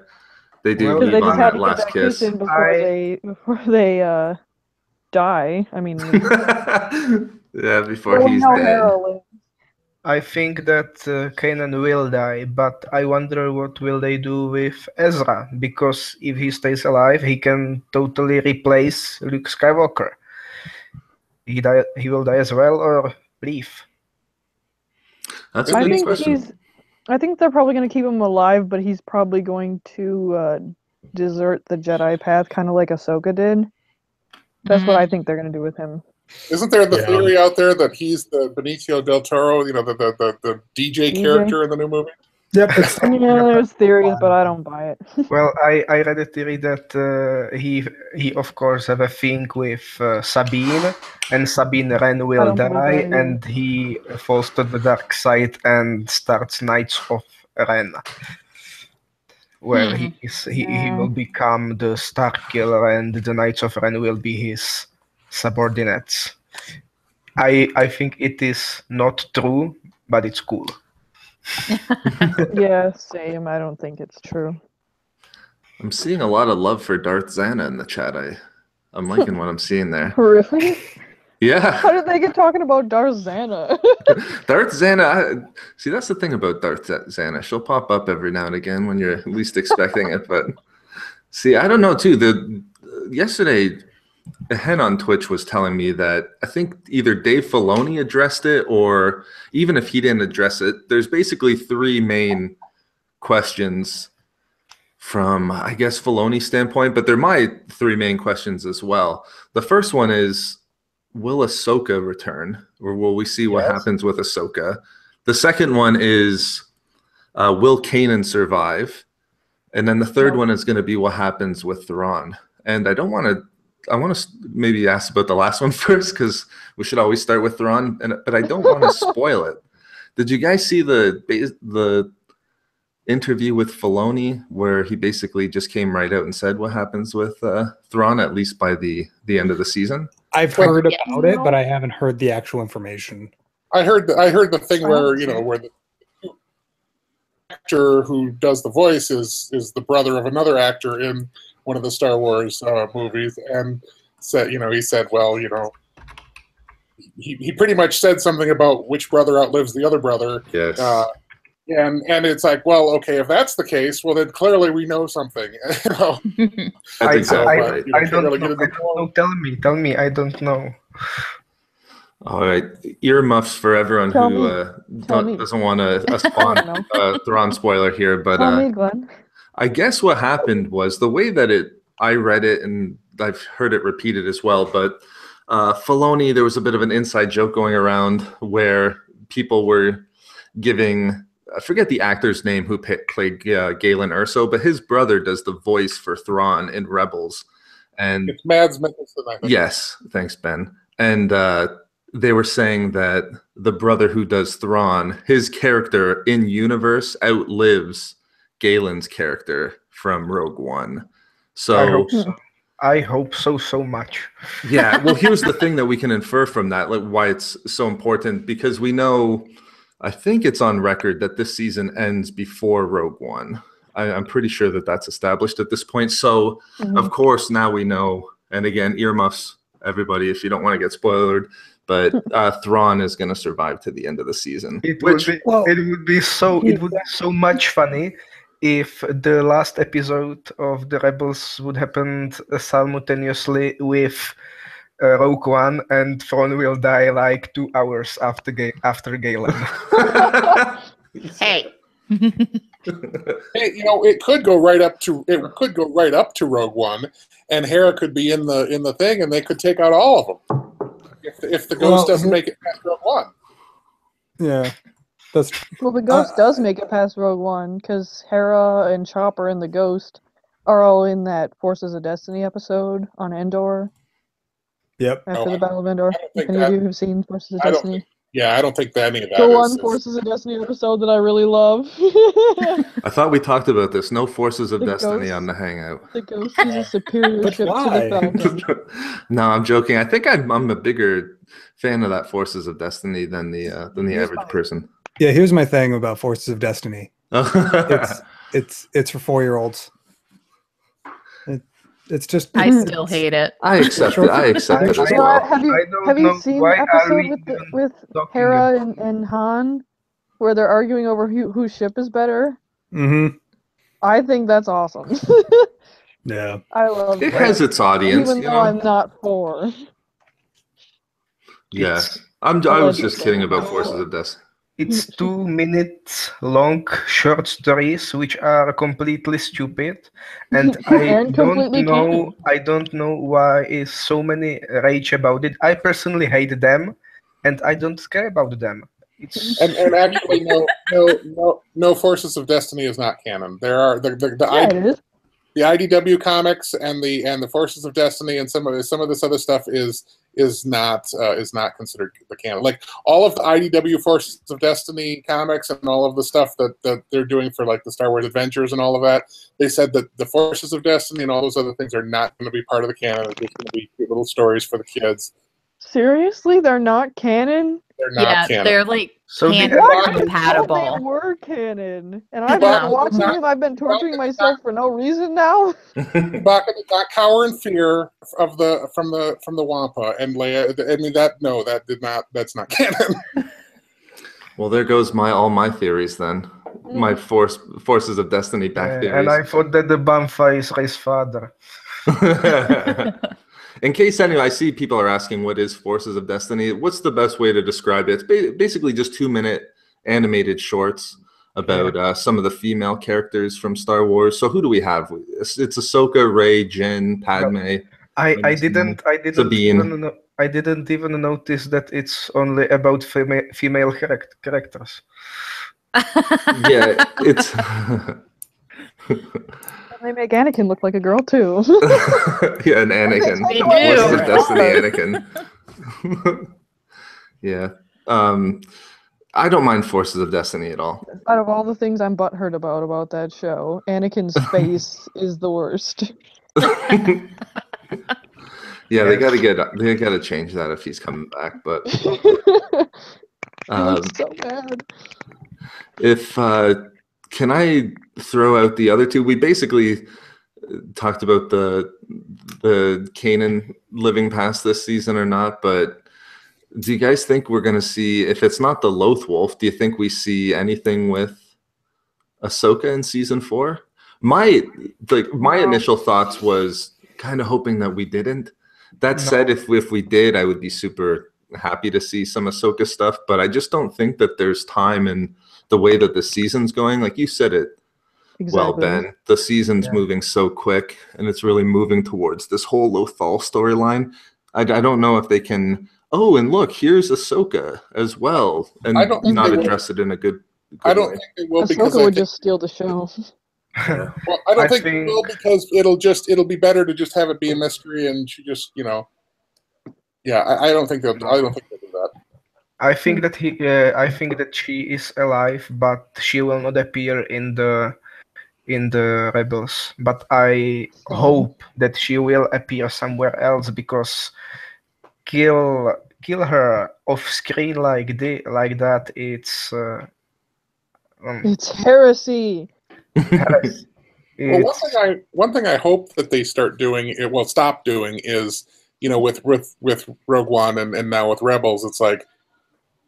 They do leave on that last kiss. Before they die. I mean, yeah, before he's dead. I think that Kanan will die, but I wonder what will they do with Ezra, because if he stays alive, he can totally replace Luke Skywalker. He will die as well, or leave. That's a good question. I think they're probably going to keep him alive, but he's probably going to desert the Jedi path, kind of like Ahsoka did. That's what I think they're going to do with him. Isn't there the theory out there that he's the Benicio del Toro, the DJ character in the new movie? Yep. There's theories, but I don't buy it. Well, I read a theory that he of course have a thing with Sabine, and Sabine Wren will die, and he falls to the dark side and starts Knights of Ren, where he will become the Star Killer, and the Knights of Ren will be his subordinates. I think it is not true, but it's cool. Yeah, same. I don't think it's true. I'm seeing a lot of love for Darth Zana in the chat. I'm liking what I'm seeing there. Really? Yeah. How did they get talking about Darth Zana? Darth Zana. See, that's the thing about Darth Zana. She'll pop up every now and again when you're least expecting it. But see, I don't know too. Yesterday, Hen on Twitch was telling me that I think either Dave Filoni addressed it, or even if he didn't address it, there's basically 3 main questions from, I guess, Filoni's standpoint, but they're my 3 main questions as well. The first one is, will Ahsoka return, or will we see what happens with Ahsoka? The second one is, will Kanan survive? And then the third one is going to be what happens with Thrawn. And I want to maybe ask about the last one first, because we should always start with Thrawn, but I don't want to spoil it. Did you guys see the interview with Filoni, where he basically just came right out and said what happens with Thrawn, at least by the end of the season? I've heard about it, but I haven't heard the actual information. I heard the thing where where the actor who does the voice is the brother of another actor in one of the Star Wars movies, and said, he said, well, he pretty much said something about which brother outlives the other brother. Yes. And it's like, well, okay, if that's the case, well, then clearly we know something. You know? That's exactly right. I don't know. Tell me. I don't know. All right, earmuffs for everyone Tell who me. doesn't want a spawn Thrawn spoiler here, but Tell me, Glenn. I guess what happened was the way that I read it, and I've heard it repeated as well, but Filoni, there was a bit of an inside joke going around where people were giving, I forget the actor's name who played Galen Erso, but his brother does the voice for Thrawn in Rebels. And it's Mads Mikkelsen, I think. Yes, thanks, Ben. And they were saying that the brother who does Thrawn, his character in universe outlives Galen's character from Rogue One. So I hope so much. Yeah, well, here's the thing that we can infer from that, like why it's so important, because we know, I think it's on record that this season ends before Rogue One. I'm pretty sure that that's established at this point. So, of course, now we know, and again, earmuffs, everybody, if you don't want to get spoiled, but Thrawn is going to survive to the end of the season. It would be so much funny if the last episode of the Rebels would happen simultaneously with Rogue One, and Thrawn will die like 2 hours after Galen. Hey. Hey, it could go right up to Rogue One, and Hera could be in the thing, and they could take out all of them if the ghost doesn't make it past Rogue One. Yeah, well, the ghost does make it past Rogue One, because Hera and Chopper and the ghost are all in that Forces of Destiny episode on Endor. Yep. After the Battle of Endor. If any of you have seen Forces of Destiny. I don't think any of that the one Forces of Destiny episode that I really love. I thought we talked about this. No Forces of Destiny on the Hangout. The Ghost is a superior ship to the Falcon. No, I'm joking. I think I'm a bigger fan of that Forces of Destiny than the average person. Yeah, here's my thing about Forces of Destiny. It's for 4-year-olds. It's just. I still hate it. I accept it. I accept it as well. Have you seen the episode with Hera and Han, where they're arguing over whose ship is better? Mm-hmm. I think that's awesome. Yeah, I love it. It has its audience, even though I'm not for. Yeah, I was just kidding about Forces of Destiny. It's 2 minutes long short stories which are completely stupid, and I don't know why is so many rage about it. I personally hate them, and I don't care about them. And actually, no Forces of Destiny is not canon. There are the IDW comics and the Forces of Destiny and some of this other stuff is not considered the canon. Like all of the IDW Forces of Destiny comics and all of the stuff that they're doing for like the Star Wars Adventures and all of that, they said that the Forces of Destiny and all those other things are not going to be part of the canon. They're just going to be cute little stories for the kids. Seriously, they're not canon? They're not canon. They're like canon compatible. They were canon, and I've been watching them. I've been torturing myself for no reason now. Chewbacca did not cower in fear from the Wampa, and Leia. I mean that's not canon. Well, there goes all my theories then. My Forces of Destiny back theories. And I thought that the Banfa is Rey's father. In case anyway, I see people are asking what is Forces of Destiny. What's the best way to describe it? It's basically just 2-minute animated shorts about some of the female characters from Star Wars. So who do we have? It's Ahsoka, Rey, Jyn, Padme. I didn't even notice that it's only about female characters. Yeah, it's. They make Anakin look like a girl too. Yeah, an Anakin. They Forces do. of Destiny Anakin. Yeah. I don't mind Forces of Destiny at all. Out of all the things I'm butthurt about that show, Anakin's face is the worst. Yeah, they gotta change that if he's coming back. But It's so bad. if can I throw out the other two? We basically talked about the Canon living past this season or not, but do you guys think we're going to see, if it's not the Loth-wolf, do you think we see anything with Ahsoka in season 4. My initial thoughts was kind of hoping that we didn't. That said, if we did, I would be super happy to see some Ahsoka stuff, but I just don't think that there's time in the way that the season's going. Like you said it well, Ben, the season's moving so quick, and it's really moving towards this whole Lothal storyline. I don't know if they can, oh, and look, here's Ahsoka as well, and not address it in a good I don't way. think they will, Ahsoka because would just steal the show. Yeah. Well, I don't think they will, because it'll be better to just have it be a mystery, and she just, yeah, I don't think they'll do that. I think that she is alive, but she will not appear in the Rebels. But I hope that she will appear somewhere else, because kill her off screen like that. It's heresy. Well, one thing I hope that they start doing, stop doing, is with Rogue One and now with Rebels, it's like,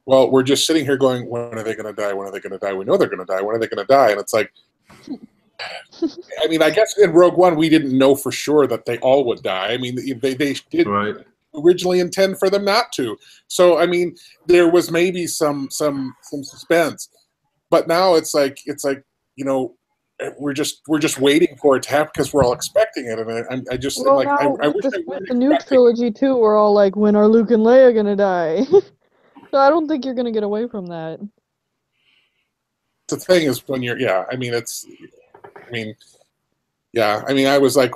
well, we're just sitting here going, when are they going to die? When are they going to die? We know they're going to die. When are they going to die? And it's like, I mean, I guess in Rogue One we didn't know for sure that they all would die. I mean, they did originally intend for them not to. So I mean, there was maybe some suspense, but now it's like we're just waiting for it to happen because we're all expecting it, and I just I wish with the new trilogy too. We're all like, when are Luke and Leia gonna die? So I don't think you're gonna get away from that. The thing is, when I was like,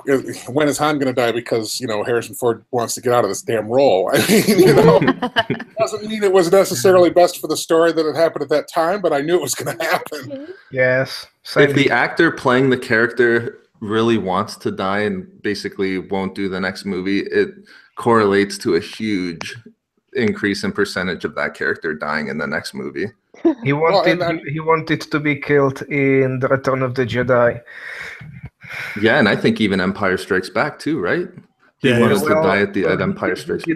when is Han gonna die? Because Harrison Ford wants to get out of this damn role. I mean, doesn't mean it was necessarily best for the story that it happened at that time, but I knew it was gonna happen. Yes. If the actor playing the character really wants to die and basically won't do the next movie, it correlates to a huge increase in percentage of that character dying in the next movie. He wanted to be killed in The Return of the Jedi. Yeah, and I think even Empire Strikes Back too, right? He wants to die at Empire Strikes Back.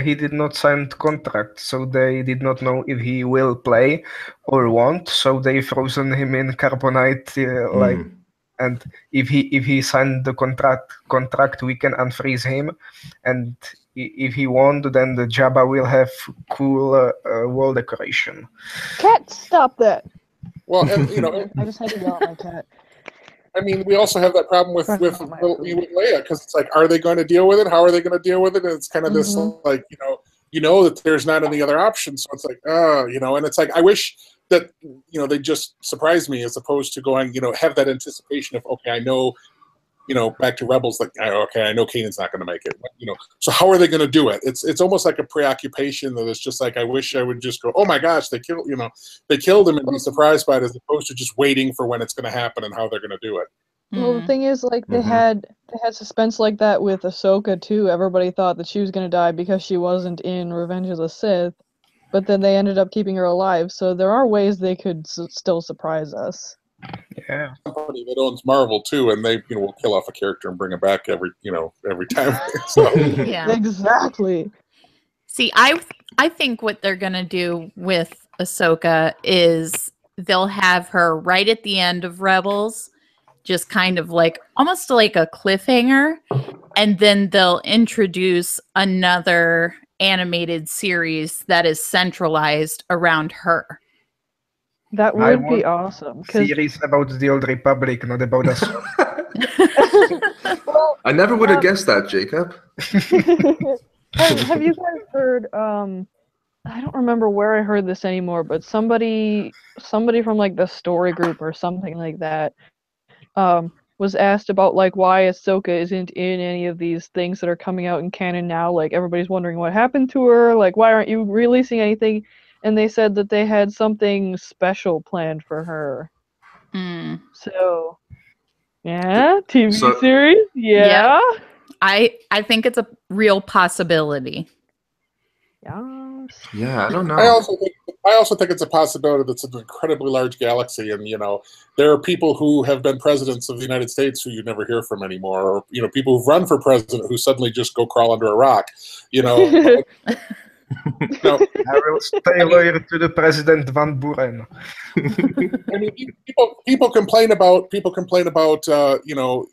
He did not sign contract, so they did not know if he will play or won't. So they frozen him in carbonite, and if he signed the contract, we can unfreeze him, and if he won't, then the Jabba will have cool wall decoration. Cat, stop that! Well, and I just had to yell at my cat. I mean, we also have that problem with Leia, because it's like, are they going to deal with it? How are they going to deal with it? And it's kind of this like, that there's not any other option. So it's like, and it's like, I wish that they just surprise me, as opposed to going, have that anticipation of, okay, I know, back to Rebels, like, okay, I know Kanan's not going to make it, so how are they going to do it? It's almost like a preoccupation that is just like, I wish I would just go, oh my gosh, they killed him, and be surprised by it, as opposed to just waiting for when it's going to happen and how they're going to do it. Well, the thing is, like, they had suspense like that with Ahsoka too. Everybody thought that she was going to die because she wasn't in Revenge of the Sith, but then they ended up keeping her alive. So there are ways they could still surprise us. Yeah, company that owns Marvel too, and they will kill off a character and bring it back every time. So. Yeah, exactly. See, I think what they're gonna do with Ahsoka is they'll have her right at the end of Rebels, just kind of like almost like a cliffhanger, and then they'll introduce another animated series that is centralized around her. That would be awesome. Series about the Old Republic, not about us. Well, I never would have guessed that, Jacob. have you guys heard? I don't remember where I heard this anymore, but somebody from like the story group or something like that was asked about like why Ahsoka isn't in any of these things that are coming out in canon now. Like, everybody's wondering what happened to her. Like, why aren't you releasing anything? And they said that they had something special planned for her. So, yeah, TV series, yeah. I think it's a real possibility. Yes. Yeah, I don't know. I also think it's a possibility that's an incredibly large galaxy, and there are people who have been presidents of the United States who you never hear from anymore, or people who've run for president who suddenly just go crawl under a rock. No, I will stay loyal to the President Van Buren. I mean, people complain about you know,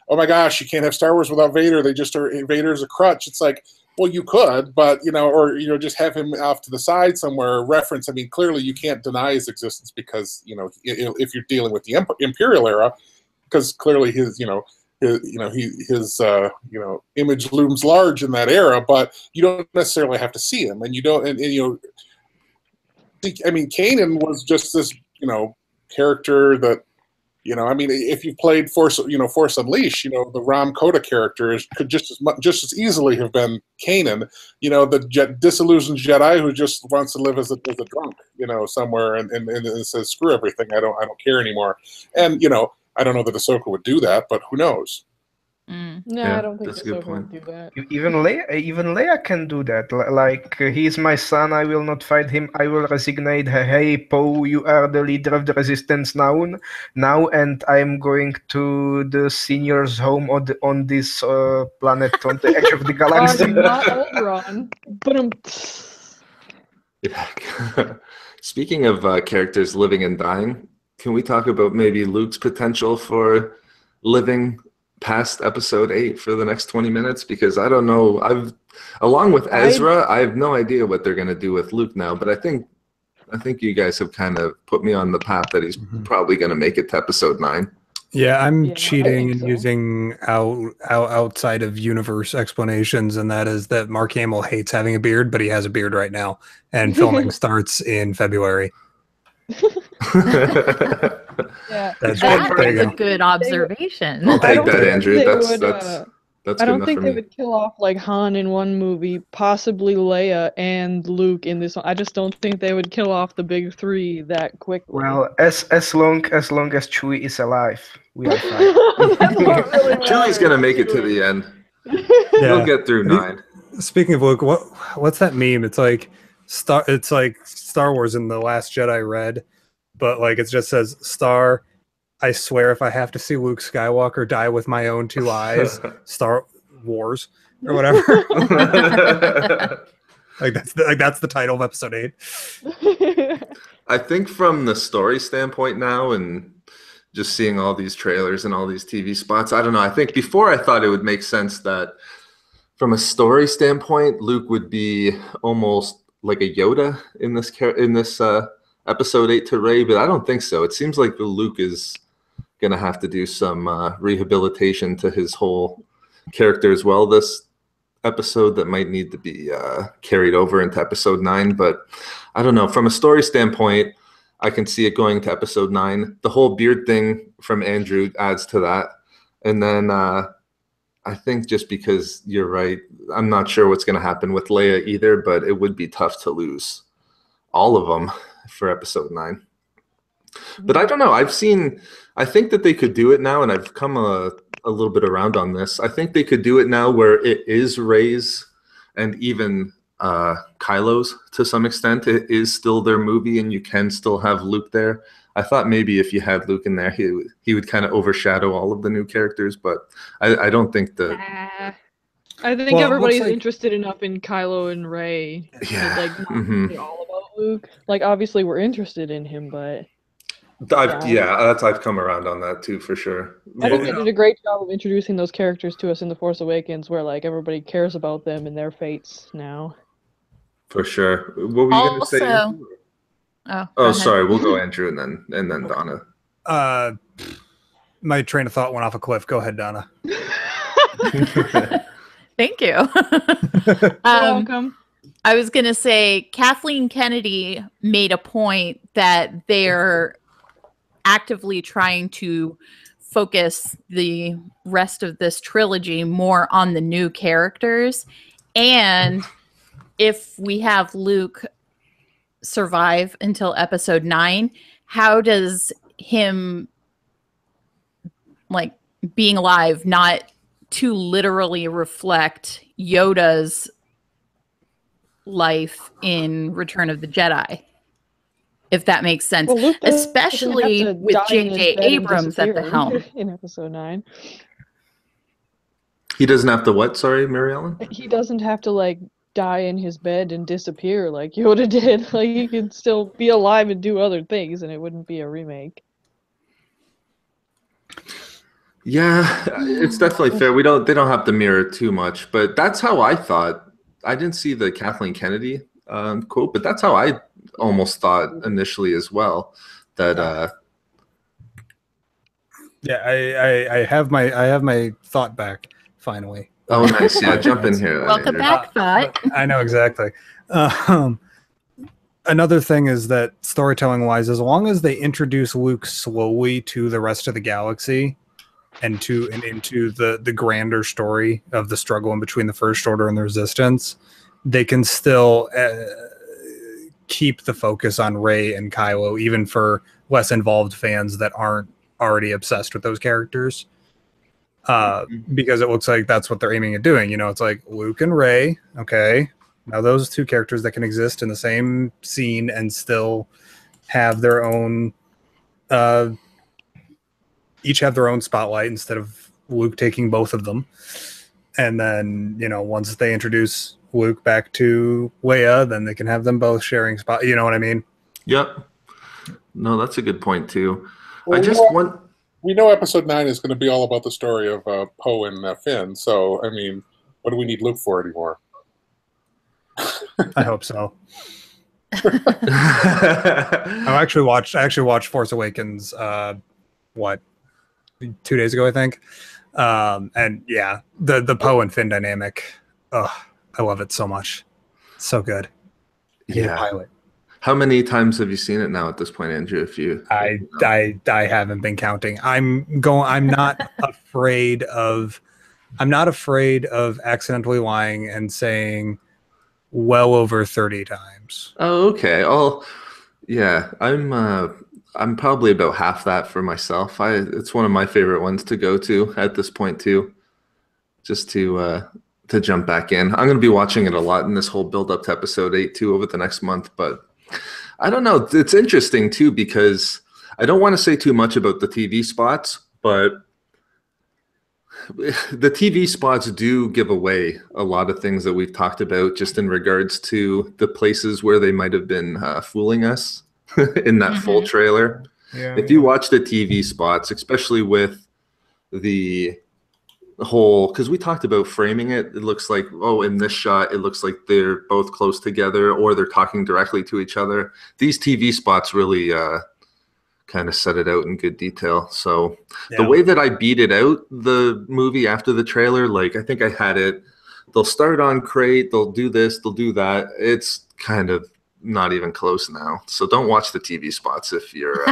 oh my gosh, you can't have Star Wars without Vader. Vader's a crutch. It's like, well, you could, but you know, or you know, just have him off to the side somewhere. Reference. I mean, clearly you can't deny his existence because you know, if you're dealing with the Imperial era, because clearly his image looms large in that era. But you don't necessarily have to see him, and you don't, and you know. I mean, Canon was just this, you know, character that, you know, I mean, if you played Force Unleashed, you know, the Ram Koda character could just as easily have been Canon, you know, the disillusioned Jedi who just wants to live as a drunk, you know, somewhere and says screw everything, I don't care anymore, and you know, I don't know that Ahsoka would do that, but who knows. No, Yeah, I don't think that's a good Ahsoka would point. do that. Even Leia can do that. Like, he's my son, I will not fight him, I will resignate. Hey, Poe, you are the leader of the resistance now, and I'm going to the seniors' home on this planet on the edge of the galaxy. Not Alderaan, but Yeah. Speaking of characters living and dying, can we talk about maybe Luke's potential for living past episode 8 for the next 20 minutes? Because I don't know, along with Ezra, I have no idea what they're going to do with Luke now, but I think you guys have kind of put me on the path that he's probably going to make it to episode 9. Yeah, I'm Yeah, cheating I and think so. using outside of universe explanations, and that is that Mark Hamill hates having a beard, but he has a beard right now, and filming starts in February. yeah. That's That there you is a go. good observation. I'll I take don't that, think Andrew. they That's would, that's I good don't enough think for they me. would kill off like Han in one movie, possibly Leia and Luke in this one. I just don't think they would kill off the big three that quickly. Well, as long as Chewie is alive, we are fine. That's what really Chewie's gonna matters. make it to the end. Yeah. He'll Yeah. get through 9. Speaking of Luke, what's that meme? It's like Star Wars in The Last Jedi Red, but like it just says Star. I swear, if I have to see Luke Skywalker die with my own 2 eyes, Star Wars or whatever. that's the title of episode 8. I think from the story standpoint now, and just seeing all these trailers and all these TV spots, I don't know. I think before I thought it would make sense that from a story standpoint, Luke would be almost like a Yoda in this episode 8 to Rey, but I don't think so. It seems like Luke is going to have to do some rehabilitation to his whole character as well this episode that might need to be carried over into episode 9. But I don't know. From a story standpoint, I can see it going to episode 9. The whole beard thing from Andrew adds to that. And then I think just because you're right, I'm not sure what's going to happen with Leia either, but it would be tough to lose all of them for episode 9. But I don't know. I think that they could do it now, and I've come a little bit around on this. I think they could do it now where it is Rey's and even Kylo's to some extent. It is still their movie, and you can still have Luke there. I thought maybe if you had Luke in there, he would kind of overshadow all of the new characters, but I don't think that. I think everybody's interested enough in Kylo and Rey to like not be all about Luke. Like, obviously we're interested in him, but I've come around on that too, for sure. I think they did a great job of introducing those characters to us in The Force Awakens, where like everybody cares about them and their fates now. For sure. What were you going to say? Oh, sorry. We'll go Andrew and then Donna. My train of thought went off a cliff. Go ahead, Donna. Thank you. Welcome. I was going to say Kathleen Kennedy made a point that they're actively trying to focus the rest of this trilogy more on the new characters. And if we have Luke survive until episode 9, how does him like being alive not to literally reflect Yoda's life in Return of the Jedi, if that makes sense? Well, Luke especially with J.J. Abrams at the helm in episode 9. He doesn't have to what? Sorry, Mary Ellen? He doesn't have to like die in his bed and disappear like Yoda did. Like, he could still be alive and do other things, and it wouldn't be a remake. Yeah, it's definitely fair. They don't have to mirror too much, but that's how I thought. I didn't see the Kathleen Kennedy quote, but that's how I almost thought initially as well. That I have my thought back finally. Oh, nice. Yeah, jump in here. Welcome back, Thought. I know exactly. Another thing is that storytelling wise, as long as they introduce Luke slowly to the rest of the galaxy and into the grander story of the struggle in between the First Order and the Resistance, they can still keep the focus on Rey and Kylo, even for less involved fans that aren't already obsessed with those characters. Because it looks like that's what they're aiming at doing. You know, it's like Luke and Rey. Okay, now those two characters that can exist in the same scene and still have their own, each have their own spotlight instead of Luke taking both of them. And then, you know, once they introduce Luke back to Leia, then they can have them both sharing spot. You know what I mean? Yep. No, that's a good point too. Well, I just want. We know Episode 9 is going to be all about the story of Poe and Finn. So, I mean, what do we need Luke for anymore? I hope so. I actually watched Force Awakens. 2 days ago, I think. And yeah, the Poe and Finn dynamic. Oh, I love it so much. It's so good. Yeah. Pilot. How many times have you seen it now at this point, Andrew? If you, I haven't been counting. I'm not afraid of accidentally lying and saying well over 30 times. Oh, okay. Oh, yeah. I'm probably about half that for myself. It's one of my favorite ones to go to at this point too. Just to jump back in. I'm going to be watching it a lot in this whole build up to Episode 8 too over the next month, but I don't know. It's interesting too because I don't want to say too much about the TV spots, but the TV spots do give away a lot of things that we've talked about just in regards to the places where they might have been fooling us in that full trailer. Yeah, if you watch the TV spots, especially with the whole, because we talked about framing it, it looks like, oh, in this shot, it looks like they're both close together or they're talking directly to each other. These TV spots really kind of set it out in good detail. So the way that I beat it out, the movie after the trailer, like I think I had it, they'll start on crate, they'll do this, they'll do that. It's kind of not even close now. So don't watch the TV spots if you're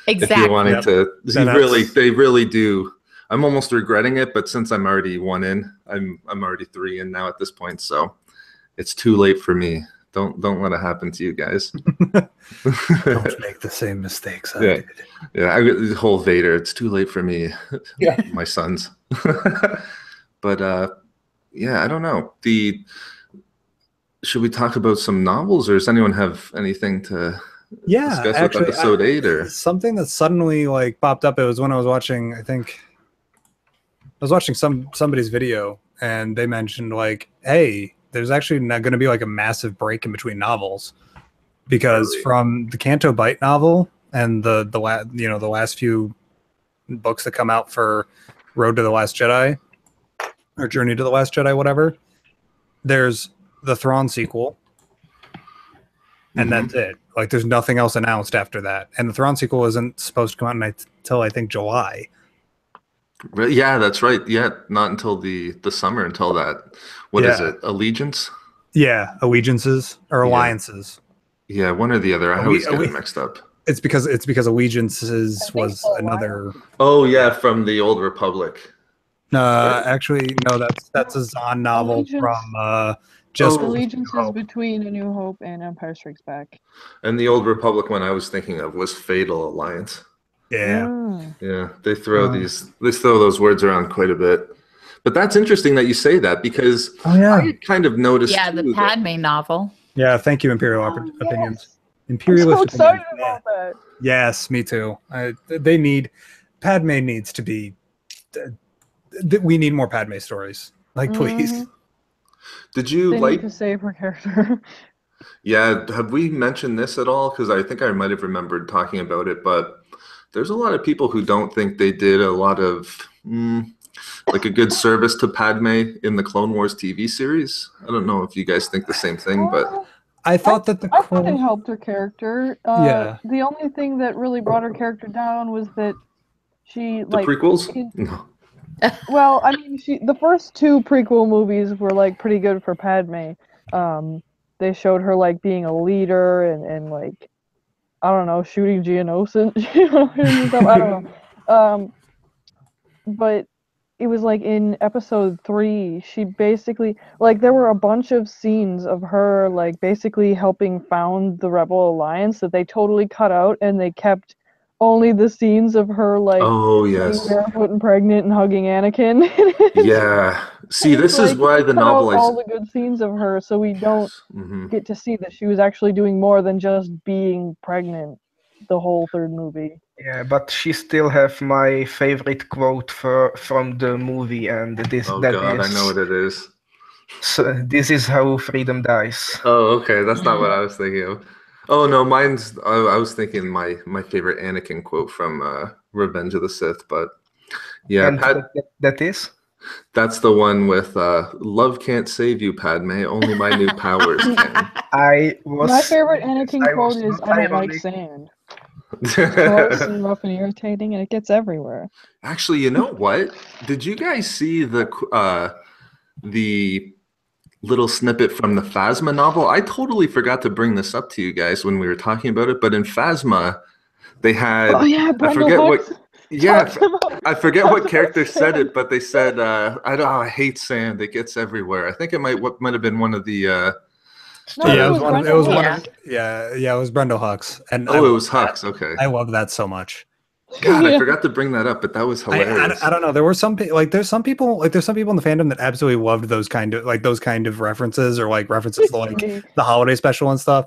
if you're wanting to. They really do. I'm almost regretting it, but since I'm already one in, I'm already 3 in now at this point, so it's too late for me. Don't let it happen to you guys. Don't make the same mistakes I did. Yeah, I the whole Vader. It's too late for me. Yeah, my sons. But yeah, I don't know. Should we talk about some novels, or does anyone have anything to discuss actually, with Episode 8? Or something that suddenly like popped up? It was when I was watching. I was watching somebody's video, and they mentioned like, "Hey, there's actually not going to be like a massive break in between novels, because from the Canto Bight novel and the last few books that come out for Road to the Last Jedi or Journey to the Last Jedi, whatever. There's the Thrawn sequel, and that's it. Like, there's nothing else announced after that, and the Thrawn sequel isn't supposed to come out until I think July." Yeah, that's right. Yeah, not until the summer until that. What is it? Allegiance? Yeah, allegiances or alliances. Yeah, one or the other. I always get it mixed up. It's because allegiances was another. Oh yeah, from the Old Republic. Actually, no. That's a Zahn novel from just Allegiances between A New Hope and Empire Strikes Back. And the Old Republic one I was thinking of was Fatal Alliance. Yeah, they throw those words around quite a bit. But that's interesting that you say that, because I kind of noticed. Yeah, the Padme novel. Yeah, thank you, Imperial Opinions. Imperialist. I'm so excited about that. Yes, me too. Padme needs to be. We need more Padme stories. Like, please. Did you They like? need to save her character. Yeah, have we mentioned this at all? Because I think I might have remembered talking about it, but there's a lot of people who don't think they did a lot of like a good service to Padme in the Clone Wars TV series. I don't know if you guys think the same thing, but I thought that the I thought it helped her character. Yeah. The only thing that really brought her character down was that she the prequels? No. well, I mean, the first two prequel movies were like pretty good for Padme. They showed her like being a leader and like I don't know, shooting Geonosians, and stuff. I don't know. But it was like in episode 3, she basically like there were a bunch of scenes of her like basically helping found the Rebel Alliance that they totally cut out, and they kept only the scenes of her like Oh being yes. barefoot and pregnant and hugging Anakin. Yeah. See, And it's this is like, why they the cut out novel all the good scenes of her, so we don't Mhm. get to see that she was actually doing more than just being pregnant the whole third movie. Yeah, but she still have my favorite quote from the movie, and Oh God, I know what it is. So this is how freedom dies. Oh, okay, that's not what I was thinking of. Oh no, mine's. I was thinking my favorite Anakin quote from Revenge of the Sith, but yeah, And that is? that's the one with "Love can't save you, Padme. Only my new powers can." My favorite Anakin I quote was is, not "I don't like ironic. sand. It's gross and rough and irritating, and it gets everywhere." Actually, you know what? Did you guys see the little snippet from the Phasma novel? I totally forgot to bring this up to you guys when we were talking about it, but in Phasma, they had Oh yeah, I Brendel forget Hux what yeah, talks about- I forget what talks character about said sand. it, but they said I hate sand. It gets everywhere. I think it might have been one of the No, yeah, it was one of, it Brendel was one Hux. of, yeah, it was Brendel Hux, and it was Hux. Okay, I love that so much. God, I Yeah. forgot to bring that up, but that was hilarious. I don't know. There were some there's some people in the fandom that absolutely loved those kind of references, or like references to like the holiday special and stuff,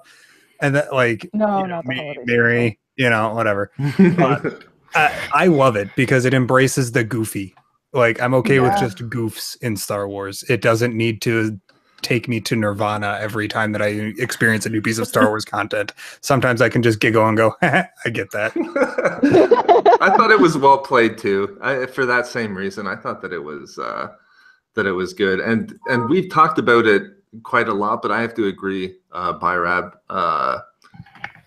and that like No, you know, not the holiday Mary, whatever. But I love it because it embraces the goofy. Like I'm okay with Yeah. just goofs in Star Wars. It doesn't need to take me to Nirvana every time that I experience a new piece of Star Wars content. Sometimes I can just giggle and go, I get that. I thought it was well played too. For that same reason, I thought that it was good, and we've talked about it quite a lot. But I have to agree, Byrab,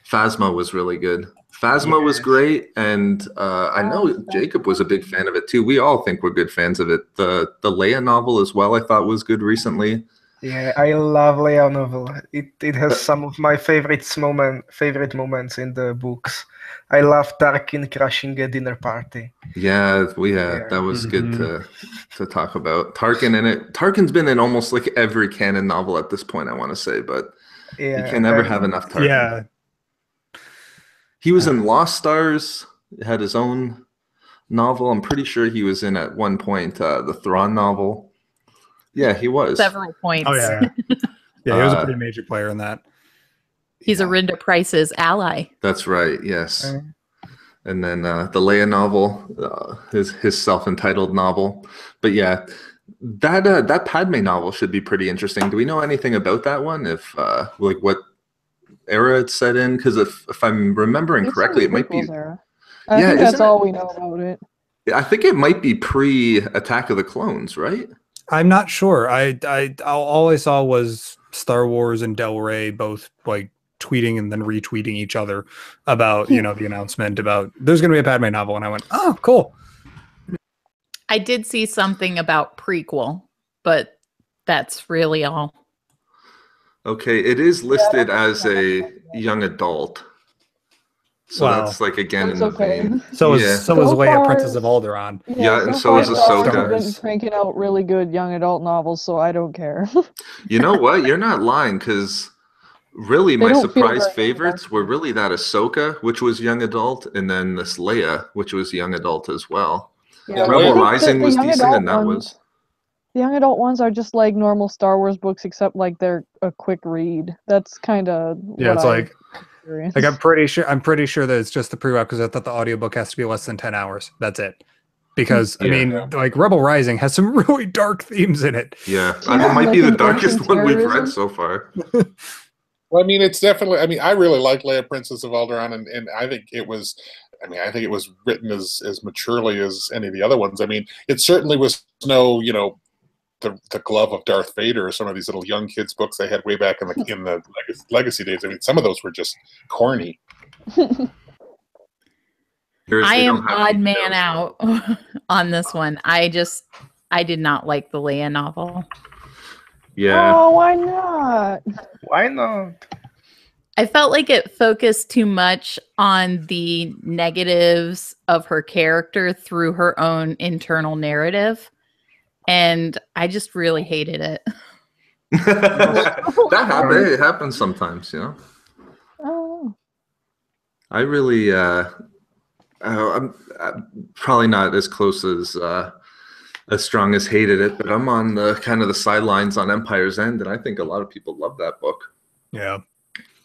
Phasma was really good. Phasma was great, and I know Jacob was a big fan of it too. We all think we're good fans of it. The Leia novel as well, I thought was good recently. Yeah, I love Leia novel. It has some of my favorite moments in the books. I love Tarkin crashing a dinner party. Yeah, that was good to talk about. Tarkin in it. Tarkin's been in almost like every canon novel at this point, I want to say, but you can never have enough Tarkin. Yeah. He was in Lost Stars, had his own novel. I'm pretty sure he was in at one point the Thrawn novel. Yeah, he was. Several points. Oh yeah. Yeah, he was a pretty major player in that. He's Arinda Price's ally. That's right, yes. And then the Leia novel, his self-entitled novel. But yeah, that Padme novel should be pretty interesting. Do we know anything about that one? If like what era it's set in? Because if I'm remembering correctly, it might be. I think that's all we know about it. I think it might be pre-Attack of the Clones, right? I'm not sure. All I saw was Star Wars and Del Rey both like tweeting and then retweeting each other about the announcement about there's going to be a Padme novel, and I went, oh, cool. I did see something about prequel, but that's really all. Okay, it is listed as a young adult. So that's like again in the vein. So is Leia, Princess of Alderaan. Yeah, and so is Ahsoka. Cranking out really good young adult novels, so I don't care. You know what? You're not lying, because really my surprise favorites were really that Ahsoka, which was young adult, and then this Leia, which was young adult as well. Yeah, Rebel Rising was decent, and that was. The young adult ones are just like normal Star Wars books, except like they're a quick read. That's kind of it's like I'm pretty sure that it's just the pre-rep because I thought the audiobook has to be less than 10 hours. That's it. because I mean, like Rebel Rising has some really dark themes in it. Yeah, it might be the darkest one we've read so far. Well, I mean, it's definitely. I mean, I really like Leia, Princess of Alderaan, and I think it was. I mean, I think it was written as maturely as any of the other ones. I mean, it certainly was no, the glove of Darth Vader or some of these little young kids books they had way back in the legacy days. I mean, some of those were just corny. I am odd man out on this one. I did not like the Leia novel. Yeah. Oh, why not? Why not? I felt like it focused too much on the negatives of her character through her own internal narrative. And I just really hated it. It happens sometimes, Oh. I really, I'm probably not as close as strong as hated it, but I'm on the kind of the sidelines on Empire's End, and I think a lot of people love that book. Yeah.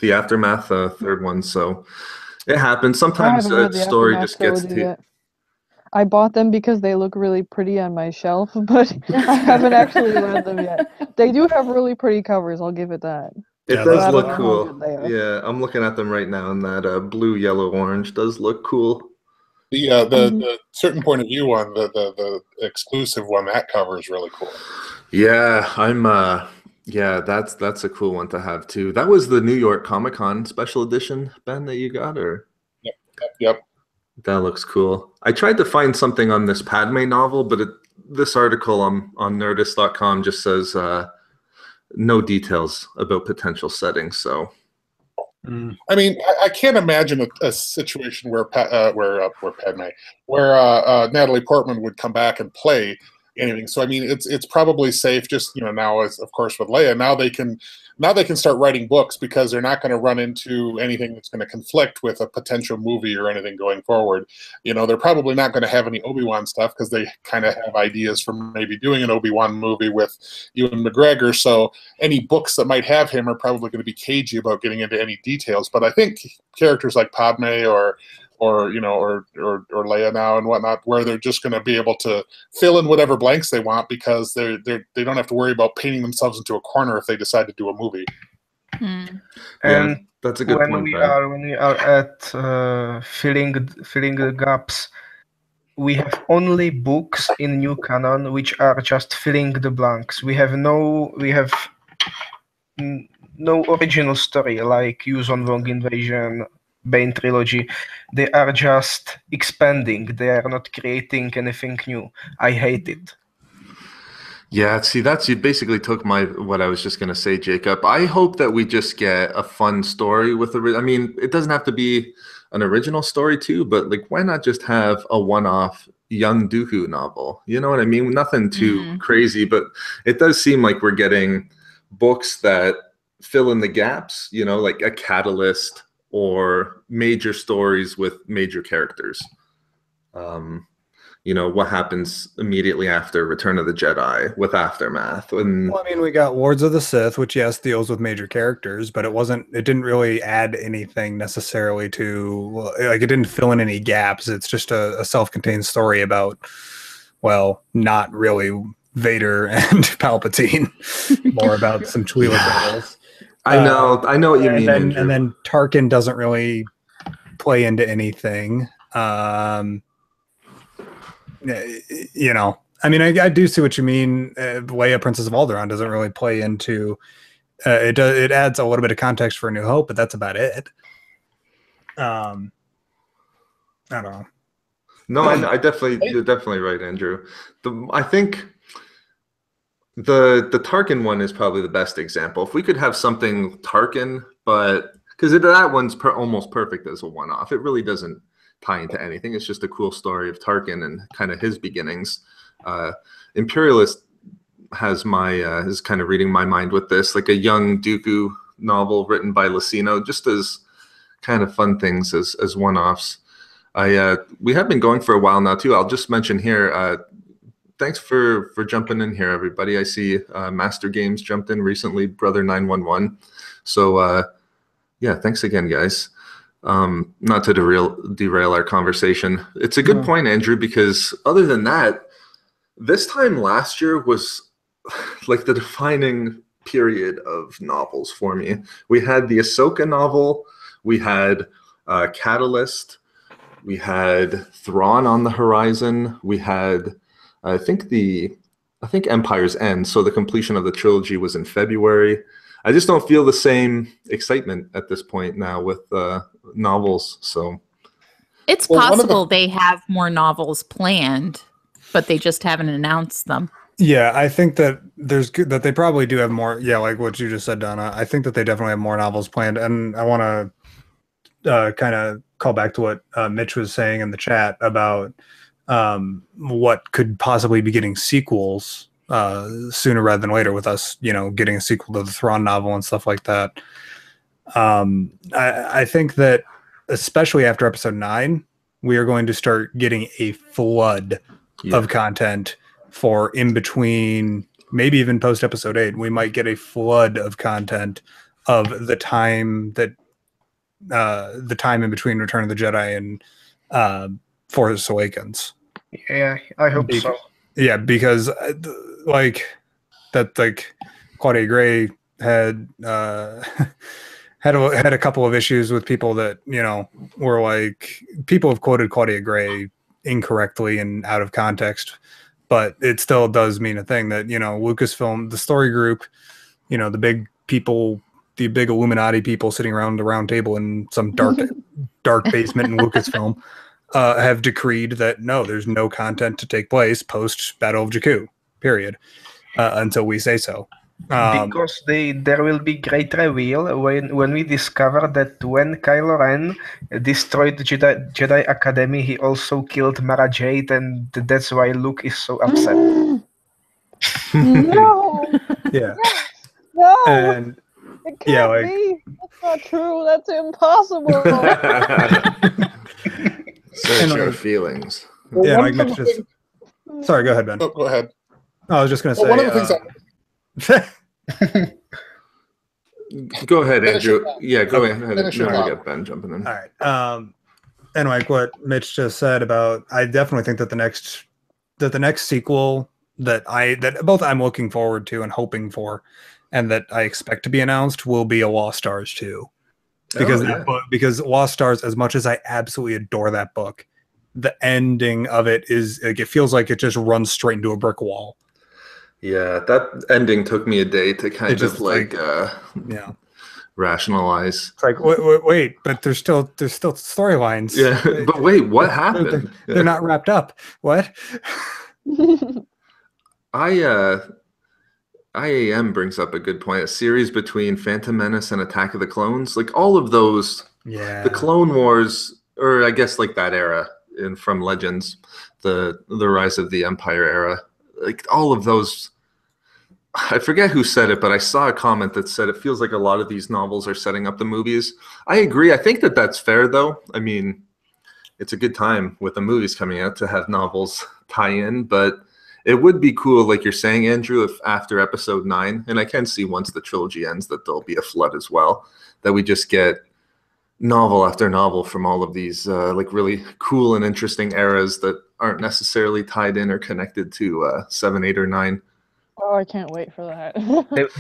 The Aftermath, third one. So it happens. Sometimes the story just gets to. I bought them because they look really pretty on my shelf, but I haven't actually read them yet. They do have really pretty covers, I'll give it that. It does look cool. Yeah, I'm looking at them right now, and that blue, yellow, orange does look cool. The certain point of view one, the exclusive one, that cover is really cool. Yeah, that's a cool one to have too. That was the New York Comic-Con special edition, Ben, that you got, or? Yep. That looks cool. I tried to find something on this Padme novel, but this article on Nerdist.com just says no details about potential settings. So, I mean, I can't imagine a situation where Natalie Portman would come back and play anything. So I mean, it's probably safe. Just now, as of course with Leia, now they can start writing books because they're not going to run into anything that's going to conflict with a potential movie or anything going forward. They're probably not going to have any Obi-Wan stuff because they kind of have ideas for maybe doing an Obi-Wan movie with Ewan McGregor. So any books that might have him are probably going to be cagey about getting into any details. But I think characters like Padme or Leia now and whatnot, where they're just going to be able to fill in whatever blanks they want because they don't have to worry about painting themselves into a corner if they decide to do a movie. And that's a good point. When we are at filling the gaps, we have only books in new canon which are just filling the blanks. We have no original story like Yuuzhan Vong Invasion, Bane Trilogy. They are just expanding. They are not creating anything new. I hate it. Yeah, see, you basically took what I was just going to say, Jacob. I hope that we just get a fun story with I mean, it doesn't have to be an original story too, but like, why not just have a one-off young Dooku novel? You know what I mean? Nothing too crazy, but it does seem like we're getting books that fill in the gaps, like a catalyst or major stories with major characters. What happens immediately after Return of the Jedi with Aftermath. And well, I mean, we got Lords of the Sith, which deals with major characters, but it didn't really add anything necessarily it didn't fill in any gaps. It's just a self-contained story about, well, not really Vader and Palpatine, more about some Twi'lek battles. I know what you mean. And then Tarkin doesn't really play into anything. I mean, I do see what you mean. Leia, Princess of Alderaan, doesn't really play into. It adds a little bit of context for A New Hope, but that's about it. I don't know. No, I definitely, you're definitely right, Andrew. I think the Tarkin one is probably the best example. If we could have something Tarkin, but because that one's almost perfect as a one-off. It really doesn't tie into anything. It's just a cool story of Tarkin and kind of his beginnings. Imperialist has is kind of reading my mind with this, like a young Dooku novel written by Lucino, just as kind of fun things as one-offs. We have been going for a while now too. I'll just mention here, thanks for jumping in here, everybody. I see Master Games jumped in recently, Brother 911. So yeah, thanks again, guys. Not to derail our conversation. It's a good point, Andrew, because other than that, this time last year was like the defining period of novels for me. We had the Ahsoka novel, we had Catalyst, we had Thrawn on the horizon, we had I think Empire's End, so the completion of the trilogy was in February. I just don't feel the same excitement at this point now with novels. So it's possible they have more novels planned, but they just haven't announced them. Yeah, I think that they probably do have more. Yeah, like what you just said, Donna. I think that they definitely have more novels planned, and I want to kind of call back to what Mitch was saying in the chat about what could possibly be getting sequels sooner rather than later, with us, getting a sequel to the Thrawn novel and stuff like that. I think that especially after episode 9, we are going to start getting a flood of content for in between, maybe even post episode 8. We might get a flood of content of the time in between Return of the Jedi and Force Awakens. Yeah, I hope so. Yeah, because Claudia Gray had had a couple of issues with people that were like, people have quoted Claudia Gray incorrectly and out of context, but it still does mean a thing that Lucasfilm, the story group, the big people, the big Illuminati people sitting around the round table in some dark basement in Lucasfilm have decreed that no, there's no content to take place post Battle of Jakku, period, until we say so. Because there will be great reveal when we discover that when Kylo Ren destroyed the Jedi Academy, he also killed Mara Jade, and that's why Luke is so upset. No. Yeah. No. And it can't be. That's not true. That's impossible. Search your feelings. Well, yeah, like Mitch just. Sorry, go ahead, Ben. Oh, go ahead. I was just going to say. One of the things Go ahead, Andrew. Yeah, go ahead. Finish your Now we thought. got Ben jumping in. All right. And like what Mitch just said about, I definitely think that the next sequel that both I'm looking forward to and hoping for, and that I expect to be announced, will be a Lost Stars 2. Because because Lost Stars, as much as I absolutely adore that book, the ending of it is like, it feels like it just runs straight into a brick wall. Yeah, that ending took me a day to kind of rationalize. It's like wait, but there's still storylines. Yeah, but wait, what happened? They're not wrapped up. What? IAM brings up a good point. A series between Phantom Menace and Attack of the Clones, like all of those. Yeah. The Clone Wars, or I guess like that era, from Legends, the Rise of the Empire era, like all of those. I forget who said it, but I saw a comment that said it feels like a lot of these novels are setting up the movies. I agree. I think that that's fair, though. I mean, it's a good time with the movies coming out to have novels tie in, but it would be cool, like you're saying, Andrew, if after episode 9, and I can see once the trilogy ends that there'll be a flood as well, that we just get novel after novel from all of these like really cool and interesting eras that aren't necessarily tied in or connected to 7, 8, or 9. Oh, I can't wait for that.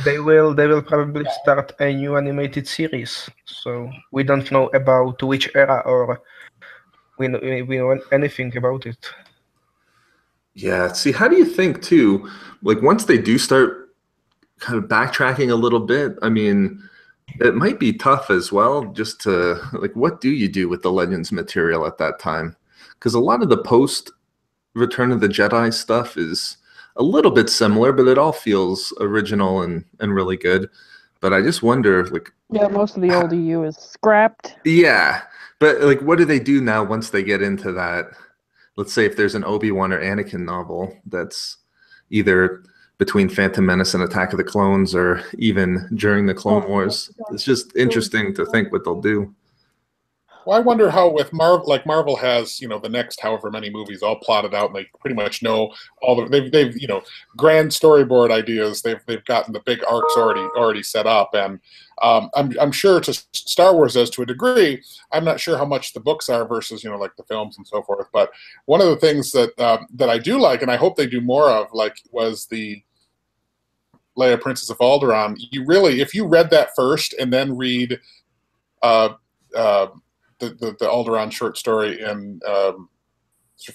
They will probably start a new animated series, so we don't know about which era or we know anything about it. Yeah. See, how do you think too? Like once they do start kind of backtracking a little bit, I mean, it might be tough as well. Just to like, what do you do with the Legends material at that time? Because a lot of the post Return of the Jedi stuff is a little bit similar, but it all feels original and really good. But I just wonder, like, yeah, most of the old EU is scrapped. Yeah, but like, what do they do now once they get into that? Let's say if there's an Obi-Wan or Anakin novel that's either between Phantom Menace and Attack of the Clones, or even during the Clone Wars. It's just interesting to think what they'll do. Well, I wonder how with Marvel, like Marvel has, the next however many movies all plotted out, and they pretty much know all the they've grand storyboard ideas. They've gotten the big arcs already set up, and I'm sure to Star Wars as to a degree. I'm not sure how much the books are versus like the films and so forth. But one of the things that that I do like, and I hope they do more of, was the Leia, Princess of Alderaan. If you read that first and then read the Alderaan short story and